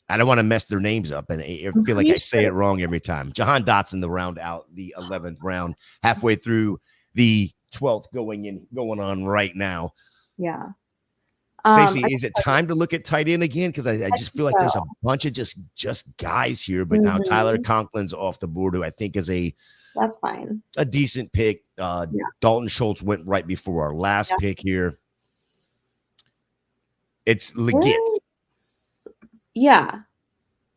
I don't want to mess their names up, and I feel like I say it wrong every time. Jahan Dotson to round out the 11th round, halfway through the 12th going on right now. Yeah. Stacey, is it time to look at tight end again? Because I just feel like there's a bunch of just guys here, but now Tyler Conklin's off the board, who I think is that's fine, a decent pick. Dalton Schultz went right before our last pick here. It's legit. Yeah.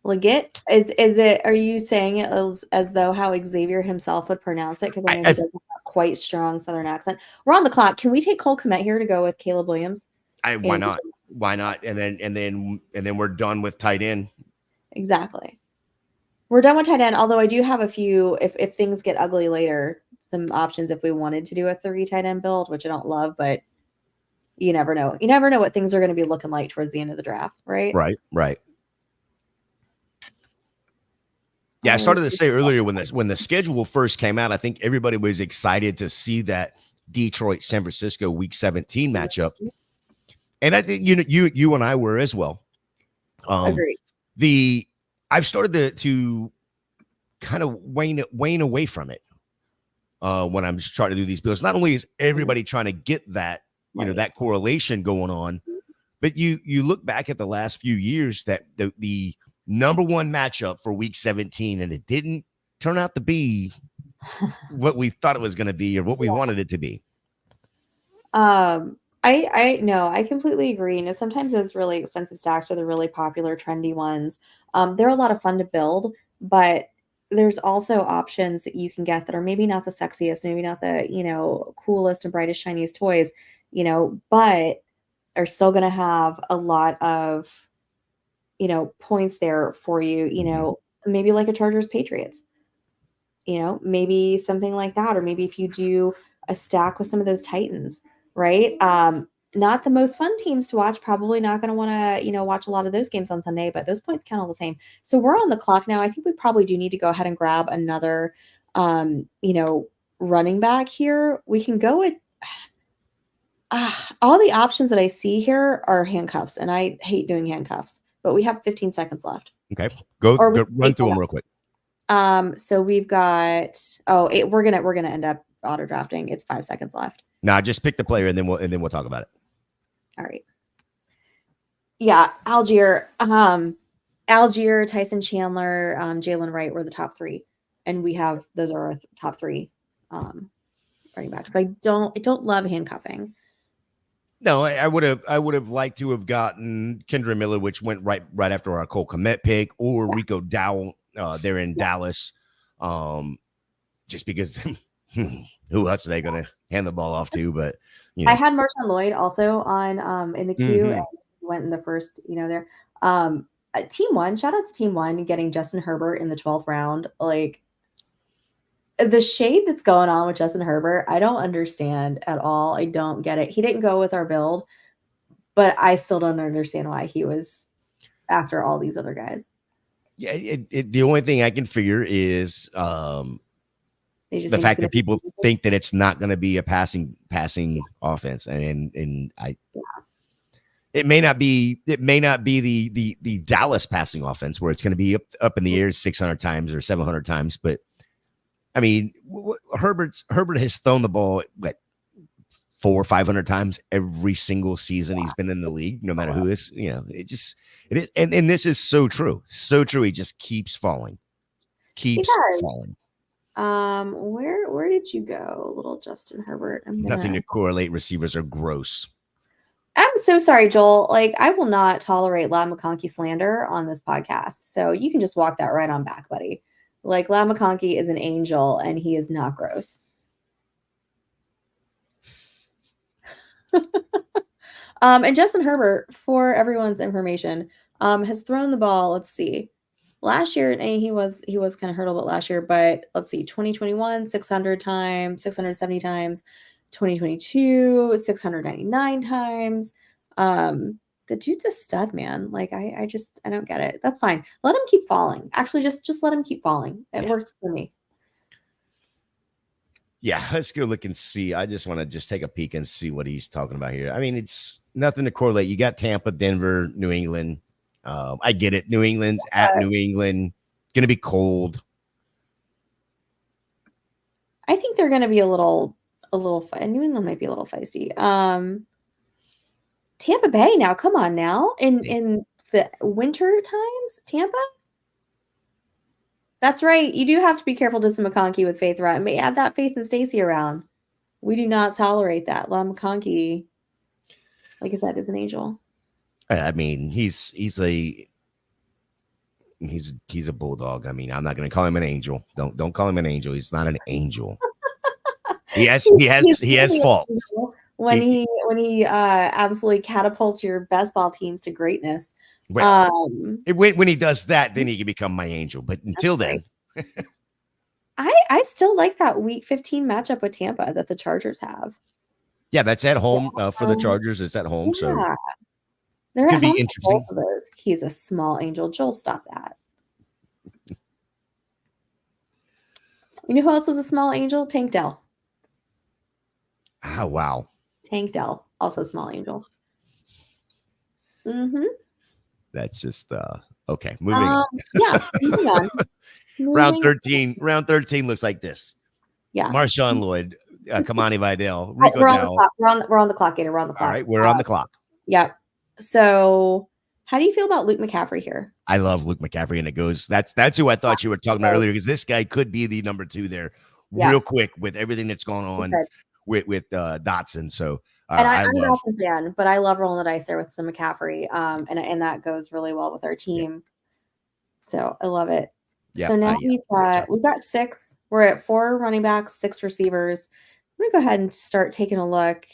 Legit? Is it, are you saying it as though how Xavier himself would pronounce it? Because I know he doesn't have quite strong Southern accent. We're on the clock. Can we take Cole Kmet here to go with Caleb Williams? Why not? Why not? And then we're done with tight end. Exactly. We're done with tight end, although I do have a few, if things get ugly later, some options if we wanted to do a 3 tight end build, which I don't love, but you never know. You never know what things are going to be looking like towards the end of the draft, right? Right. Yeah, I started to say earlier when the schedule first came out, I think everybody was excited to see that Detroit San Francisco Week 17 matchup, and I think you and I were as well. Agreed. I've started to kind of wane away from it when I'm just trying to do these bills. Not only is everybody trying to get that that correlation going on, but you look back at the last few years that the number one matchup for Week 17, and it didn't turn out to be what we thought it was going to be or what we wanted it to be. I no, I completely agree. And sometimes those really expensive stacks are the really popular, trendy ones. They're a lot of fun to build, but there's also options that you can get that are maybe not the sexiest, maybe not the coolest and brightest, shiniest toys, but are still going to have a lot of points there for you. Maybe like a Chargers Patriots. Maybe something like that, or maybe if you do a stack with some of those Titans, right? Not the most fun teams to watch, probably not going to want to, watch a lot of those games on Sunday, but those points count all the same. So we're on the clock now. I think we probably do need to go ahead and grab another, running back here. We can go with all the options that I see here are handcuffs, and I hate doing handcuffs, but we have 15 seconds left. Okay. Go run through them real quick. So we've got we're gonna end up auto drafting. It's 5 seconds left. Nah, just pick the player and then we'll talk about it. All right. Yeah, Algier, Tyson Chandler, Jalen Wright were the top three, and those are our top three running backs. So I don't love handcuffing. No, I would have liked to have gotten Kendra Miller, which went right after our Cole Kmet pick, or Rico Dowell. They're in Dallas, just because who else are they going to hand the ball off to? But I had Marshawn Lloyd also on in the queue, and he went in the first. There, Team One. Shout out to Team One getting Justin Herbert in the 12th round. Like the shade that's going on with Justin Herbert, I don't understand at all. I don't get it. He didn't go with our build, but I still don't understand why he was after all these other guys. Yeah, the only thing I can figure is the fact that people think that it's not going to be a passing offense, and it may not be the Dallas passing offense where it's going to be up in the air 600 times or 700 times. But I mean, Herbert has thrown the ball 400 or 500 times every single season he's been in the league, no matter who is, it is. And this is so true. So true. He just keeps falling. Falling. Where did you go, little Justin Herbert? Nothing to correlate. Receivers are gross. I'm so sorry, Joel. Like, I will not tolerate Lab McConkey slander on this podcast. So you can just walk that right on back, buddy. Like, Lab McConkey is an angel and he is not gross. And Justin Herbert, for everyone's information, has thrown the ball. Let's see. Last year, and he was kind of hurt a little bit last year, but let's see, 2021, 600 times, 670 times, 2022, 699 times. The dude's a stud, man. Like, I don't get it. That's fine. Let him keep falling. Actually, just let him keep falling. It works for me. Yeah, let's go look and see. I just want to just take a peek and see what he's talking about here. I mean, it's nothing to correlate. You got Tampa, Denver, New England. I get it. New England's at New England. Going to be cold. I think they're going to be a little. New England might be a little feisty. Tampa Bay now. Come on now. In the winter times, Tampa. That's right. You do have to be careful, Justin McConkey, with faith around. May add that faith in Stacy around. We do not tolerate that. Lab McConkey, like I said, is an angel. I mean, he's a bulldog. I mean, I'm not going to call him an angel. Don't call him an angel. He's not an angel. He has faults. When he absolutely catapults your best ball teams to greatness. Well, when he does that, then he can become my angel. But until then, I still like that Week 15 matchup with Tampa that the Chargers have. Yeah, that's at home for the Chargers. It's at home, so they're could at be home interesting. For both of those. He's a small angel. Joel, stop that. You know who else is a small angel? Tank Dell. Oh, wow. Tank Dell, also small angel. Mm-hmm. That's just okay. Moving on. Yeah, moving on. Round Moving 13. Round 13 looks like this. Yeah. Marshawn Lloyd, Kamani Vidal, Oh, Rico we're on the Dowell. clock. We're on the clock, Gator. We're on the All clock. right, we're on the clock. Yep. So, how do you feel about Luke McCaffrey here? I love Luke McCaffrey, and it goes. That's who I thought you were talking about earlier, because this guy could be the number 2 there, real quick, with everything that's going on with Dotson. So, and I'm I a love. Dotson fan, but I love rolling the dice there with some McCaffrey, and that goes really well with our team. So I love it. So now we've got 6. We're at 4 running backs, 6 receivers. I'm gonna go ahead and start taking a look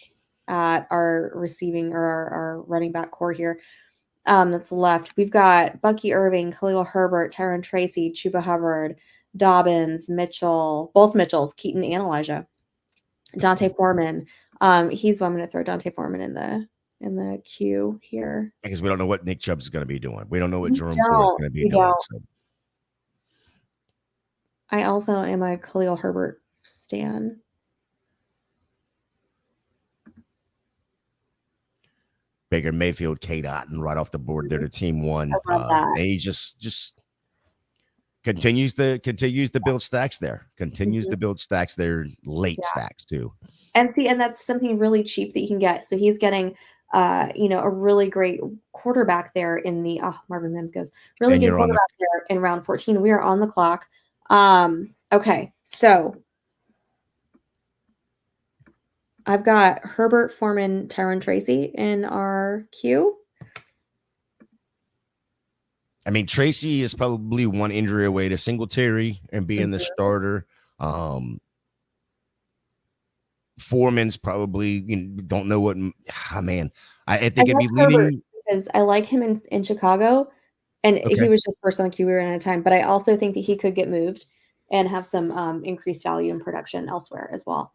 at our receiving or our running back core here. That's left. We've got Bucky Irving, Khalil Herbert, Tyron Tracy, Chuba Hubbard, Dobbins, Mitchell, both Mitchells, Keaton and Elijah, Dante Foreman. He's I'm going to throw Dante Foreman in the queue here because we don't know what Nick Chubb is going to be doing. We don't know what Jerome Ford is going to be doing. So. I also am a Khalil Herbert stan. Baker Mayfield, K. Dotton right off the board there to team 1. I love that. And he just continues to build stacks there. Continues to build stacks there, late stacks too. And that's something really cheap that you can get. So he's getting a really great quarterback there in the Marvin Mims goes really good quarterback there in round 14. We are on the clock. Okay, so I've got Herbert, Foreman, Tyron Tracy in our queue. I mean, Tracy is probably one injury away to Singletary and being the starter. Foreman's probably don't know what. Man, I think it'd be leaning because I like him in Chicago, and he was just first on the queue. We were in a time, but I also think that he could get moved and have some increased value in production elsewhere as well.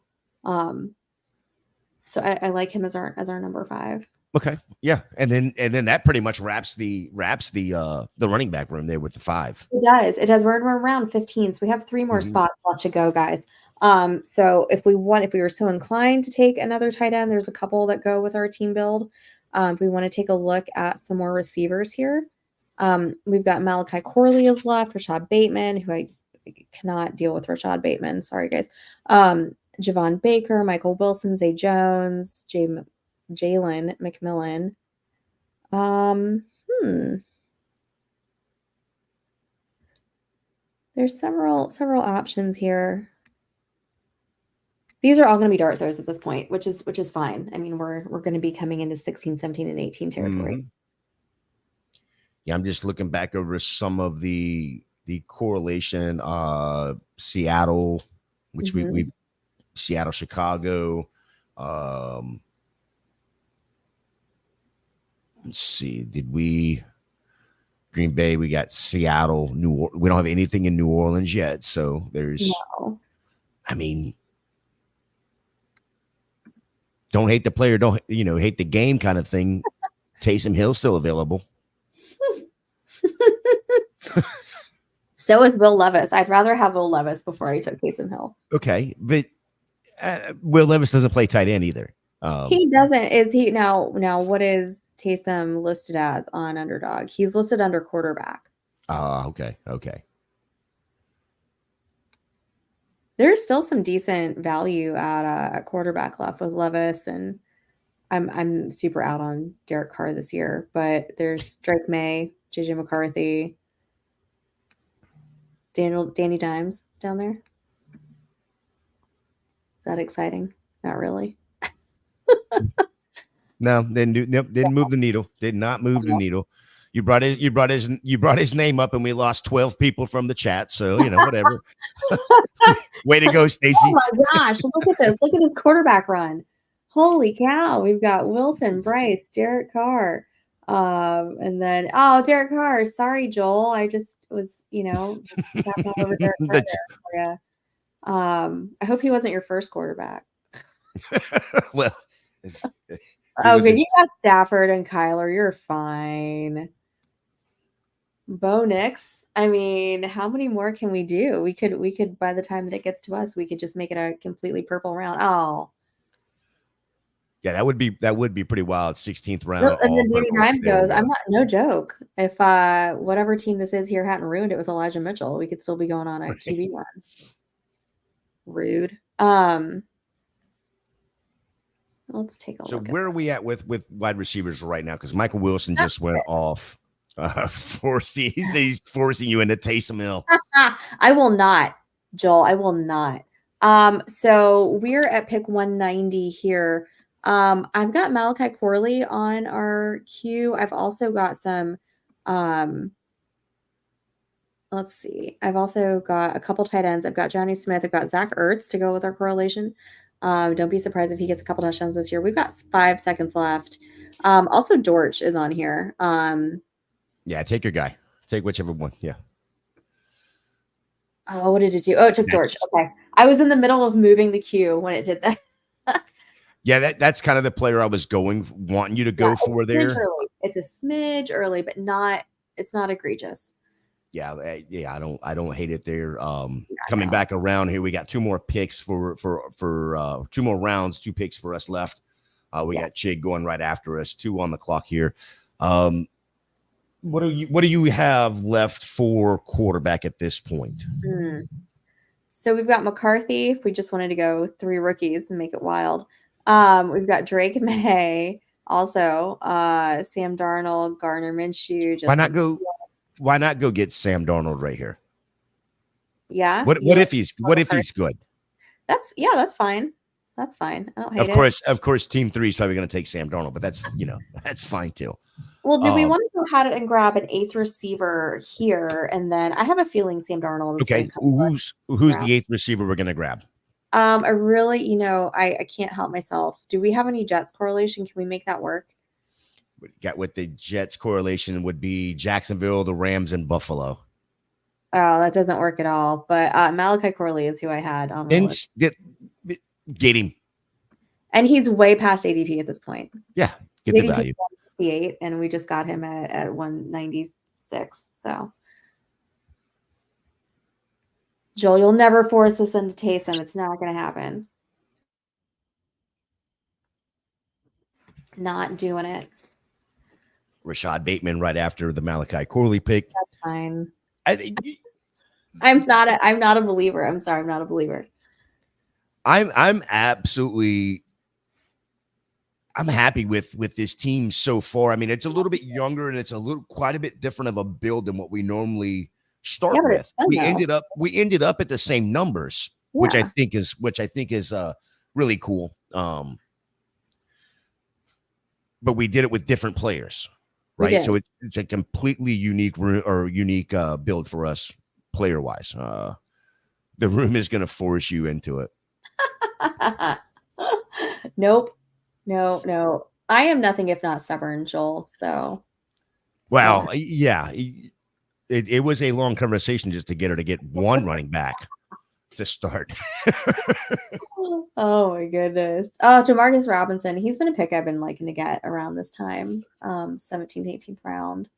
So I like him as our number 5. Okay. Yeah. And then that pretty much wraps the running back room there with the 5. It does. We're around 15. So we have 3 more spots left to go, guys. So if we were so inclined to take another tight end, there's a couple that go with our team build. If we want to take a look at some more receivers here, we've got Malachi Corley is left, Rashad Bateman, who I cannot deal with Rashad Bateman. Sorry, guys. Javon Baker, Michael Wilson, Zay Jones, Jalen McMillan. There's several options here. These are all going to be dart throws at this point, which is fine. I mean, we're going to be coming into 16, 17, and 18 territory. Yeah, I'm just looking back over some of the correlation. Seattle, which we've Seattle, Chicago. Let's see. Did we Green Bay? We got Seattle, we don't have anything in New Orleans yet. So there's, I mean, don't hate the player, don't hate the game kind of thing. Taysom Hill still available. So is Will Levis. I'd rather have Will Levis before I took Taysom Hill. Okay, but Will Levis doesn't play tight end either. He doesn't. Is he now? What is Taysom listed as on Underdog? He's listed under quarterback. Okay. There's still some decent value at quarterback left with Levis, and I'm super out on Derek Carr this year. But there's Drake May, JJ McCarthy, Danny Dimes down there. Is that exciting? Not really. No, didn't move the needle. Did not move the needle. You brought his name up, and we lost 12 people from the chat. So whatever. Way to go, Stacy. Oh my gosh! Look at this. Look at this quarterback run. Holy cow! We've got Wilson, Bryce, Derek Carr, and then Derek Carr. Sorry, Joel. I just was just tapping all over Derek Carr there for you. I hope he wasn't your first quarterback. Well. Good. You got Stafford and Kyler. You're fine. Bo Nix. I mean, how many more can we do? We could by the time that it gets to us, we could just make it a completely purple round. Oh. Yeah, that would be pretty wild. 16th No, round, and all then Danny purple. Dimes There we goes, go. I'm not no joke. If whatever team this is here hadn't ruined it with Elijah Mitchell, we could still be going on a QB run. Rude. Let's take a So look at where are we at with wide receivers right now? Because Michael Wilson just went off. He's forcing you into Taysom Hill. I will not, Joel. I will not. So we're at pick 190 here. I've got Malachi Corley on our queue. I've also got some let's see. I've also got a couple tight ends. I've got Johnny Smith. I've got Zach Ertz to go with our correlation. Don't be surprised if he gets a couple touchdowns this year. We've got 5 seconds left. Also Dortch is on here. Yeah, take your guy. Take whichever one. Yeah. Oh, what did it do? Oh, it took Dortch. Okay. I was in the middle of moving the queue when it did that. Yeah, that's kind of the player I was wanting you to go for there. Early. It's a smidge early, but it's not egregious. Yeah, I don't hate it there. Coming back around here, we got 2 more picks for 2 more rounds, 2 picks for us left. We got Chig going right after us, 2 on the clock here. What do you have left for quarterback at this point? So we've got McCarthy. If we just wanted to go 3 rookies and make it wild, we've got Drake May, also Sam Darnold, Gardner Minshew. Why not go get Sam Darnold right here? Yeah. What if he's good? That's fine. That's fine. I don't hate it. Of course, Team 3 is probably going to take Sam Darnold, but that's that's fine too. Well, do we want to go ahead and grab an 8th receiver here, and then I have a feeling Sam Darnold is okay. Who's the 8th receiver we're going to grab? I really, I can't help myself. Do we have any Jets correlation? Can we make that work? Got with the Jets correlation would be Jacksonville, the Rams, and Buffalo. Oh, that doesn't work at all. But Malachi Corley is who I had on my list. Get him. And he's way past ADP at this point. Yeah, get the value. 158, and we just got him at 196. So, Joel, you'll never force us into Taysom. It's not going to happen. Not doing it. Rashad Bateman right after the Malachi Corley pick. That's fine. I'm not a believer. I'm sorry, I'm not a believer. I'm happy with this team so far. I mean, it's a little bit younger and it's quite a bit different of a build than what we normally start with. We ended up at the same numbers, which I think is really cool. But we did it with different players, right? So it's a completely unique build for us player wise. The room is going to force you into it. Nope. No. I am nothing if not stubborn, Joel. So, well, yeah. It was a long conversation just to get her to get one running back to start. Oh my goodness. Oh, Jamarcus Robinson. He's been a pick I've been liking to get around this time. 17th, 18th round.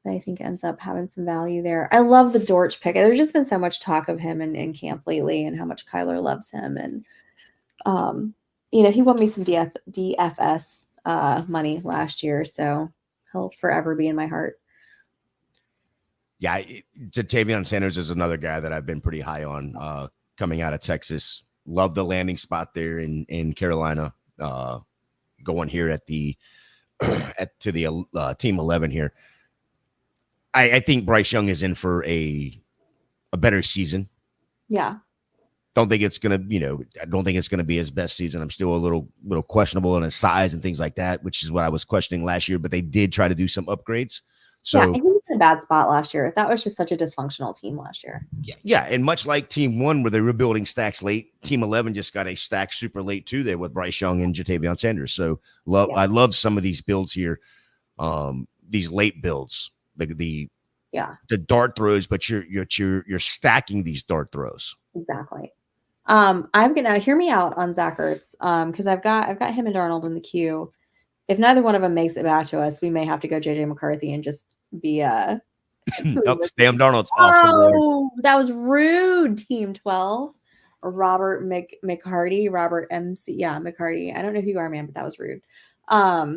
I think ends up having some value there. I love the Dortch pick. There's just been so much talk of him in camp lately and how much Kyler loves him. And he won me some DFS money last year, so he'll forever be in my heart. Yeah, Jatavion Sanders is another guy that I've been pretty high on coming out of Texas. Love the landing spot there in Carolina. Going here at the team 11 here. I think Bryce Young is in for a better season. Yeah. Don't think it's gonna be his best season. I'm still a little questionable on his size and things like that, which is what I was questioning last year. But they did try to do some upgrades. So he was in a bad spot last year. That was just such a dysfunctional team last year. Yeah, and much like Team 1, where they were building stacks late, Team 11 just got a stack super late too there with Bryce Young and Jatavion Sanders. So I love some of these builds here, these late builds, the dart throws, but you're stacking these dart throws. Exactly. I'm gonna hear me out on Zach Ertz, because I've got him and Darnold in the queue. If neither one of them makes it back to us, we may have to go JJ McCarthy and just be Oh, Sam Darnold's off the board. Oh, that was rude. Team 12. Robert McCarty. Robert MC. Yeah, McCarty. I don't know who you are, man, but that was rude. All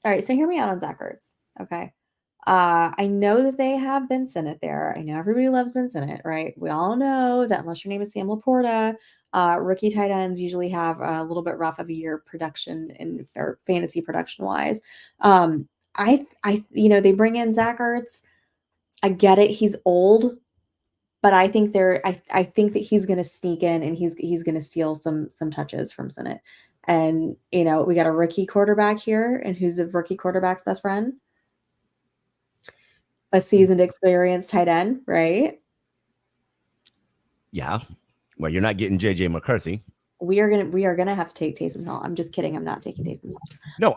right, so hear me out on Zach Ertz. Okay. I know that they have Ben Sinnott there. I know everybody loves Ben Sinnott, right? We all know that unless your name is Sam Laporta, rookie tight ends usually have a little bit rough of a year production and or fantasy production wise. They bring in Zach Ertz. I get it. He's old, but I think I think that he's going to sneak in and he's going to steal some touches from Sinnott. And we got a rookie quarterback here, and who's the rookie quarterback's best friend? A seasoned, experienced tight end, right? Yeah. Well, you're not getting JJ McCarthy. We are gonna have to take Taysom Hill. I'm just kidding. I'm not taking Taysom Hill. No,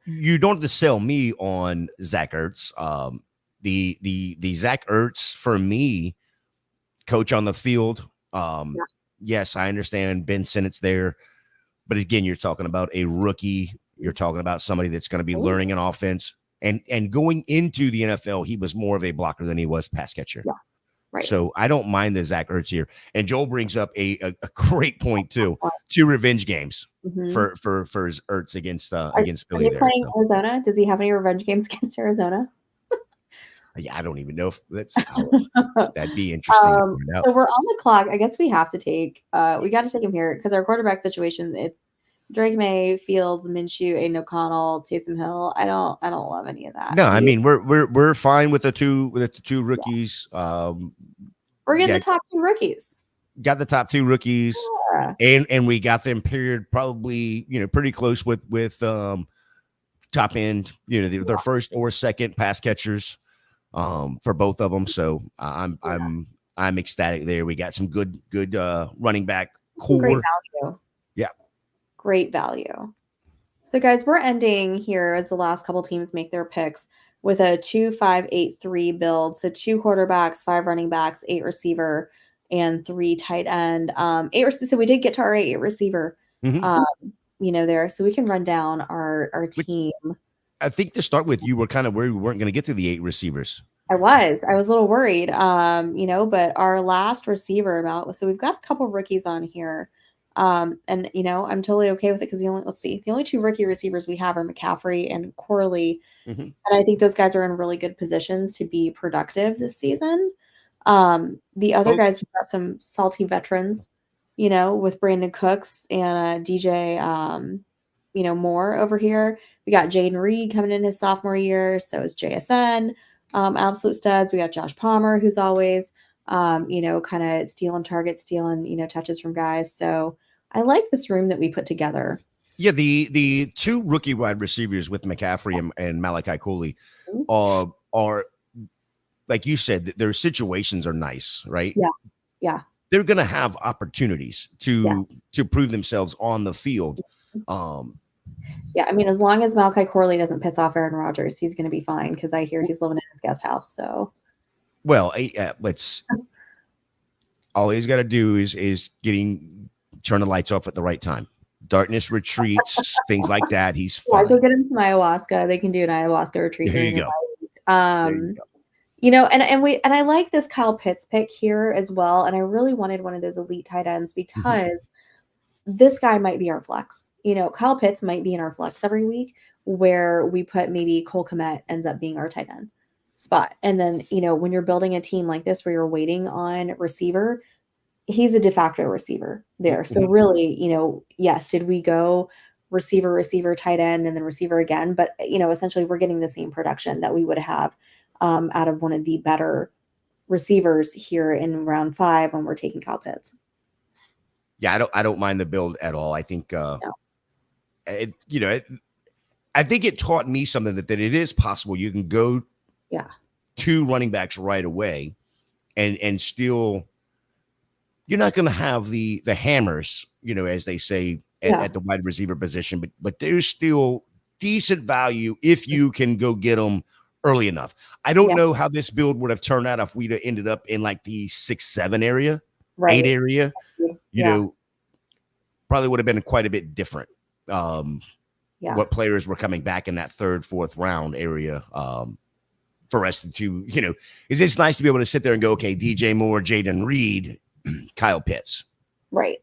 you don't have to sell me on Zach Ertz. The Zach Ertz for me, coach on the field. Yes, I understand Ben Sinnott's there, but again, you're talking about a rookie. You're talking about somebody that's going to be learning an offense. And going into the NFL, he was more of a blocker than he was pass catcher. Yeah, right. So I don't mind the Zach Ertz here. And Joel brings up a great point too. 2 revenge games for Ertz against Philly. Are they playing Arizona? Does he have any revenge games against Arizona? Yeah, I don't even know if that'd be interesting to find out. So we're on the clock. I guess we have to take. We got to take him here because our quarterback situation. It's Drake May, Fields, Minshew, Aiden O'Connell, Taysom Hill. I don't love any of that. No, I mean we're fine with the two rookies. We're getting the top 2 rookies. Got the top 2 rookies, and we got them paired probably pretty close with top end. Their first or second pass catchers for both of them. So I'm ecstatic there. We got some good running back core. Great value. Yeah. Great value. So, guys, we're ending here as the last couple teams make their picks with a 2-5-8-3 build. So 2 quarterbacks, 5 running backs, 8 receiver, and 3 tight end. So we did get to our 8 receiver. There, so we can run down our team. I think to start with, you were kind of worried we weren't going to get to the 8 receivers. I was a little worried, but our last receiver so we've got a couple rookies on here. I'm totally okay with it because the only 2 rookie receivers we have are McCaffrey and Corley. And I think those guys are in really good positions to be productive this season. The other guys, we've got some salty veterans, with Brandon Cooks and DJ, Moore over here. We got Jaden Reed coming in his sophomore year. So is JSN, absolute studs. We got Josh Palmer, who's always, kind of stealing targets, stealing, touches from guys. So I like this room that we put together. Yeah, the 2 rookie wide receivers with McCaffrey and Malachi Cooley are like you said, their situations are nice, right? Yeah. They're going to have opportunities to prove themselves on the field. Yeah, I mean, as long as Malachi Corley doesn't piss off Aaron Rodgers, he's going to be fine because I hear he's living in his guest house. So, well, all he's got to do is turn the lights off at the right time. Darkness retreats, things like that. He's fine. Go get him some ayahuasca. They can do an ayahuasca retreat. There you go. And I like this Kyle Pitts pick here as well. And I really wanted one of those elite tight ends because this guy might be our flex. Kyle Pitts might be in our flex every week where we put maybe Cole Kmet ends up being our tight end spot. And then, when you're building a team like this where you're waiting on receiver, he's a de facto receiver there. So really, yes, did we go receiver, tight end, and then receiver again? But, essentially we're getting the same production that we would have out of one of the better receivers here in round 5 when we're taking Kyle Pitts. Yeah, I don't mind the build at all. I think, I think it taught me something that it is possible. You can go 2 running backs right away and still, you're not going to have the hammers, as they say at the wide receiver position, but there's still decent value if you can go get them early enough. I don't know how this build would have turned out if we'd have ended up in like the 6-7 area, 8 area, probably would have been quite a bit different. what players were coming back in that third, fourth round area. For us to, is it's nice to be able to sit there and go, okay, DJ Moore, Jaden Reed, Kyle Pitts. Right.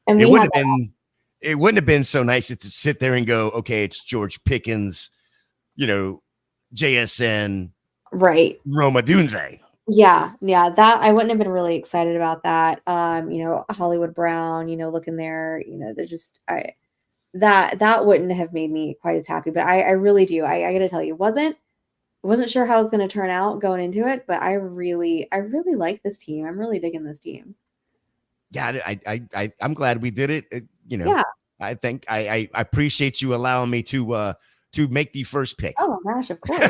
And it wouldn't have been so nice to sit there and go, okay, it's George Pickens, JSN, right. Roma Dunze. Yeah. That I wouldn't have been really excited about that. Hollywood Brown, looking there, that wouldn't have made me quite as happy. But I really do. I got to tell you, wasn't sure how it was going to turn out going into it, but I really like this team. I'm really digging this team. Yeah, I'm glad we did it. I think I appreciate you allowing me to make the first pick. Oh my gosh, of course.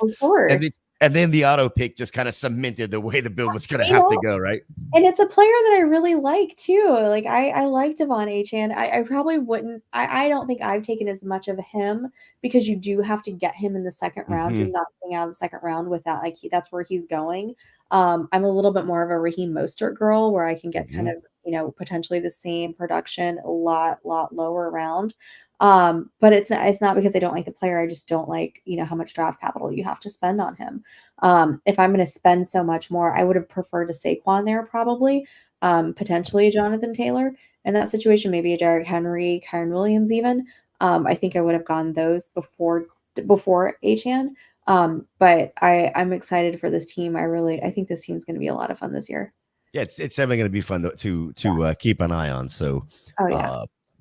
Of course. And then the auto pick just kind of cemented the way the build was going to have to go, right? And it's a player that I really like too. Like I like Devon Achane. I probably wouldn't. I don't think I've taken as much of him because you do have to get him in the second round. You're not getting out of the second round with that. Like that's where he's going. I'm a little bit more of a Raheem Mostert girl where I can get kind of potentially the same production a lot lower round. But it's not because I don't like the player. I just don't like, how much draft capital you have to spend on him. If I'm going to spend so much more, I would have preferred a Saquon there probably, potentially Jonathan Taylor in that situation, maybe a Derrick Henry, Kyren Williams even. I think I would have gone those before Achane. But I'm excited for this team. I think this team's going to be a lot of fun this year. Yeah, it's definitely going to be fun to keep an eye on. So,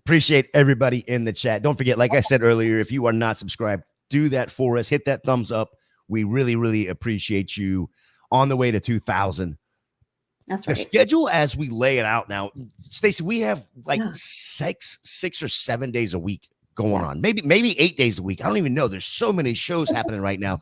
appreciate everybody in the chat. Don't forget, like I said earlier, if you are not subscribed, do that for us. Hit that thumbs up. We really, really appreciate you on the way to 2,000. That's right. The schedule as we lay it out now, Stacy, we have like 6 or 7 days a week going on. Maybe 8 days a week. I don't even know. There's so many shows happening right now.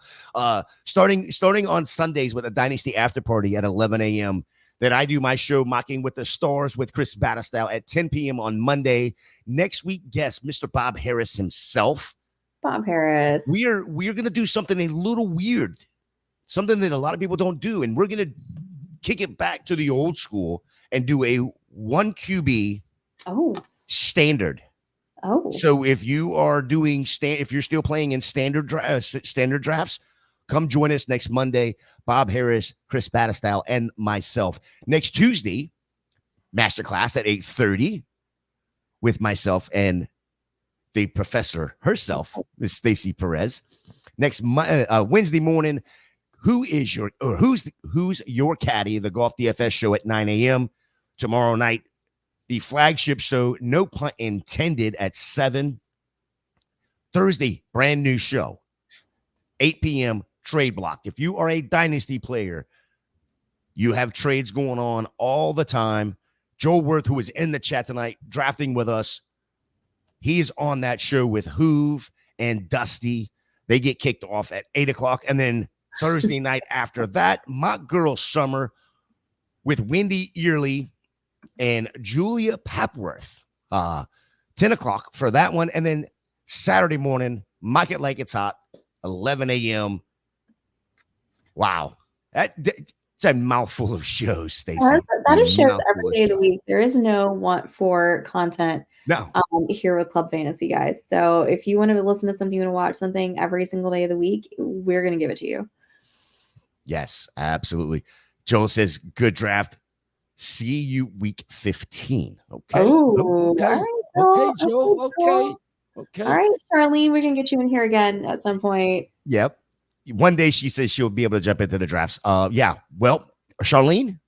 Starting on Sundays with a Dynasty After Party at 11 a.m. Then I do my show Mocking with the Stars with Chris Battistell at 10 p.m. on Monday. Next week, guest Mr. Bob Harris himself. Bob Harris. We're going to do something a little weird, something that a lot of people don't do, and we're going to kick it back to the old school and do a 1 QB standard. Oh. So if you are doing if you're still playing in standard drafts, come join us next Monday. Bob Harris, Chris Battistell, and myself. Next Tuesday, Masterclass at 8:30 with myself and the professor herself, Miss Stacy Perez. Next Wednesday morning, who's your caddy? The Golf DFS show at 9 a.m. Tomorrow night, the flagship show, no pun intended, at 7. Thursday, brand new show, 8 p.m. trade block. If you are a dynasty player, you have trades going on all the time. Joel Worth, who is in the chat tonight, drafting with us, he's on that show with Hoove and Dusty. They get kicked off at 8 o'clock. And then Thursday night after that, Mock Girl Summer with Wendy Early and Julia Papworth. 10 o'clock for that one. And then Saturday morning, Mock It Like It's Hot, 11 a.m. Wow. It's a mouthful of shows, Stacey. That is shows every day of the week. There is no want for content here with Club Fantasy, guys. So if you want to listen to something, you want to watch something every single day of the week, we're going to give it to you. Yes, absolutely. Joel says, good draft. See you week 15. Okay. Oh, okay. Okay, Joel. Okay. All right, Charlene, we're going to get you in here again at some point. Yep. One day she says she'll be able to jump into the drafts. Yeah. Well, Charlene,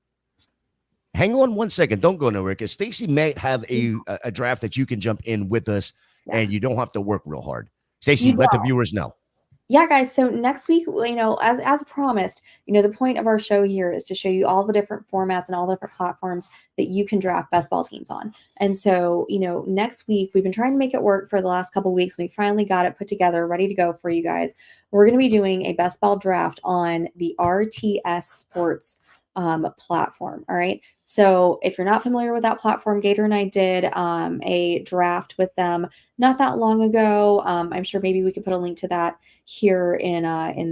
hang on 1 second. Don't go nowhere, because Stacy may have a draft that you can jump in with us, and you don't have to work real hard. Stacy, let the viewers know. Yeah, guys. So next week, as promised, the point of our show here is to show you all the different formats and all the different platforms that you can draft best ball teams on. And so, next week, we've been trying to make it work for the last couple of weeks. We finally got it put together, ready to go for you guys. We're going to be doing a best ball draft on the RTS Sports platform. All right. So if you're not familiar with that platform, Gator and I did a draft with them not that long ago. I'm sure maybe we could put a link to that here in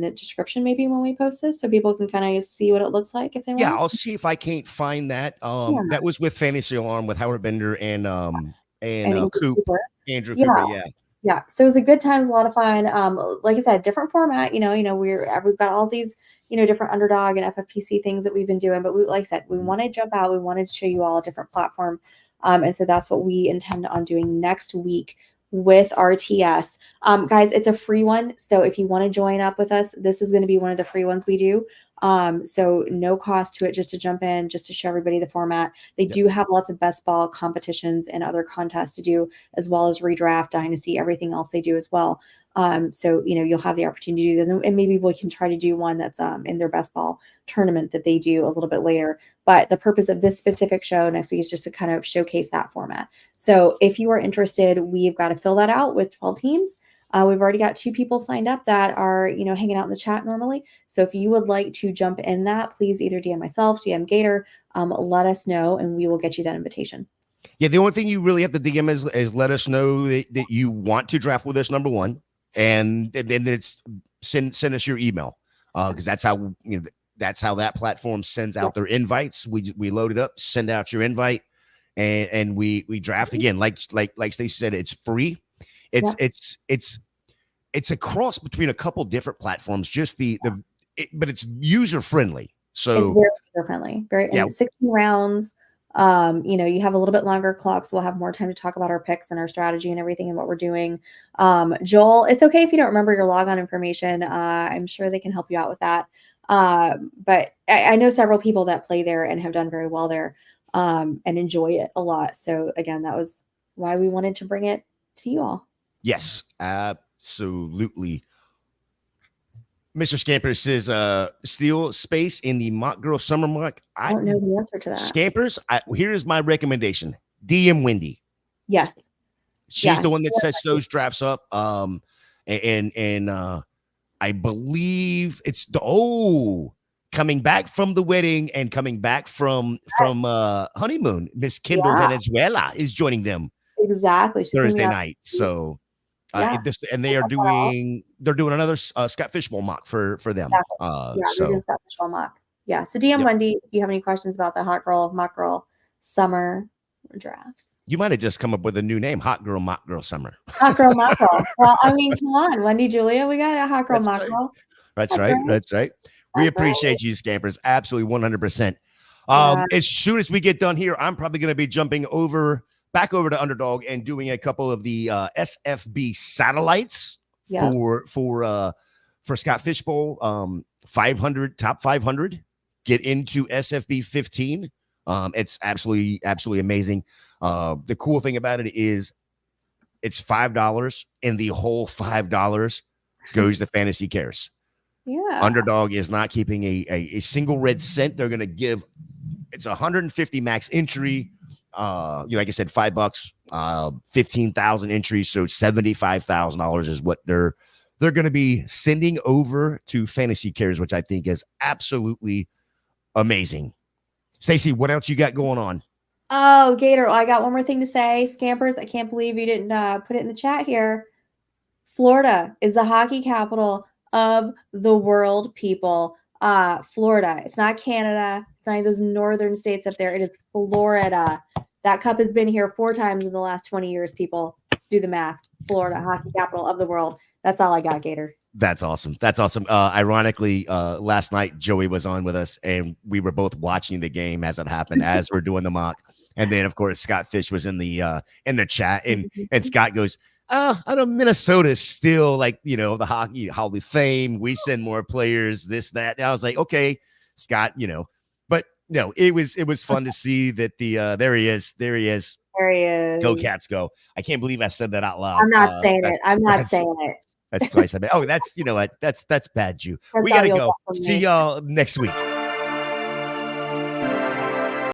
the description, maybe when we post this, so people can kind of see what it looks like if they want. Yeah, I'll see if I can't find that. That was with Fantasy Alarm with Howard Bender and Coop, Andrew Cooper. Yeah. Yeah. So it was a good time. It was a lot of fun. Like I said, different format, we've got all these, different Underdog and FFPC things that we've been doing, but like I said, we want to jump out. We wanted to show you all a different platform. And so that's what we intend on doing next week with RTS. Guys, it's a free one. So if you want to join up with us, this is going to be one of the free ones we do. So no cost to it, just to jump in, just to show everybody the format. They do have lots of best ball competitions and other contests to do, as well as redraft, dynasty, everything else they do as well. So you'll have the opportunity to do this, and maybe we can try to do one that's in their best ball tournament that they do a little bit later. But the purpose of this specific show next week is just to kind of showcase that format. So if you are interested, we've got to fill that out with 12 teams. We've already got 2 people signed up that are, hanging out in the chat normally. So if you would like to jump in that, please either DM myself, DM Gator, let us know, and we will get you that invitation. Yeah, the only thing you really have to DM is let us know that you want to draft with us, number one, and then it's send us your email, because that's how that's how that platform sends out their invites. We load it up, send out your invite, and we draft again. Like Stacy said, it's free. It's a cross between a couple different platforms. Just but it's user friendly. So it's very user friendly. And 16 rounds. You have a little bit longer clock, so we'll have more time to talk about our picks and our strategy and everything and what we're doing. Joel, it's okay if you don't remember your logon information. I'm sure they can help you out with that. But I know several people that play there and have done very well there, and enjoy it a lot. So again, that was why we wanted to bring it to you all. Yes, absolutely. Mr. Scampers says, steal space in the mock girl summer mock. I don't know the answer to that. Scampers, here's my recommendation. DM Wendy. Yes. She's the one that sets those drafts up. And I believe it's coming back from the wedding and coming back from honeymoon. Miss Kendall Venezuela is joining them. Exactly. Thursday night. So and they're doing another Scott Fishbowl mock for them. They're doing Scott Fishbowl mock. Yeah. So DM Wendy, if you have any questions about the hot girl, mock girl summer drafts. You might have just come up with a new name, Hot Girl Mock Girl Summer. Hot Girl Mock Girl. Well, I mean, come on, Wendy, Julia, we got a Hot Girl Mock Girl. That's right. We appreciate you, Scampers. Absolutely 100%. As soon as we get done here, I'm probably going to be jumping back over to Underdog and doing a couple of the SFB satellites for Scott Fishbowl. 500 top 500 get into SFB 15. It's absolutely amazing. The cool thing about it is it's $5, and the whole $5 goes to Fantasy Cares. Yeah. Underdog is not keeping a single red cent. They're going to give it's 150 max entry. Like I said, $5, 15,000 entries, so $75,000 is what they're going to be sending over to Fantasy Cares, which I think is absolutely amazing. Stacy, what else you got going on? Oh, Gator, I got one more thing to say. Scampers, I can't believe you didn't put it in the chat here. Florida is the hockey capital of the world, people. Florida. It's not Canada. It's not any of those northern states up there. It is Florida. That cup has been here 4 times in the last 20 years, people. Do the math. Florida, hockey capital of the world. That's all I got, Gator. That's awesome. Ironically, last night Joey was on with us, and we were both watching the game as it happened, as we're doing the mock. And then, of course, Scott Fish was in the chat, and Scott goes, "Oh, I know Minnesota's still the hockey Hall of Fame. We send more players, this, that." And I was like, "Okay, Scott, but no, it was fun to see that there he is. There he is. Go Cats, go!" I can't believe I said that out loud. I'm not saying it. I'm not saying it. That's twice. That's bad, Jew. We gotta go. See y'all next week.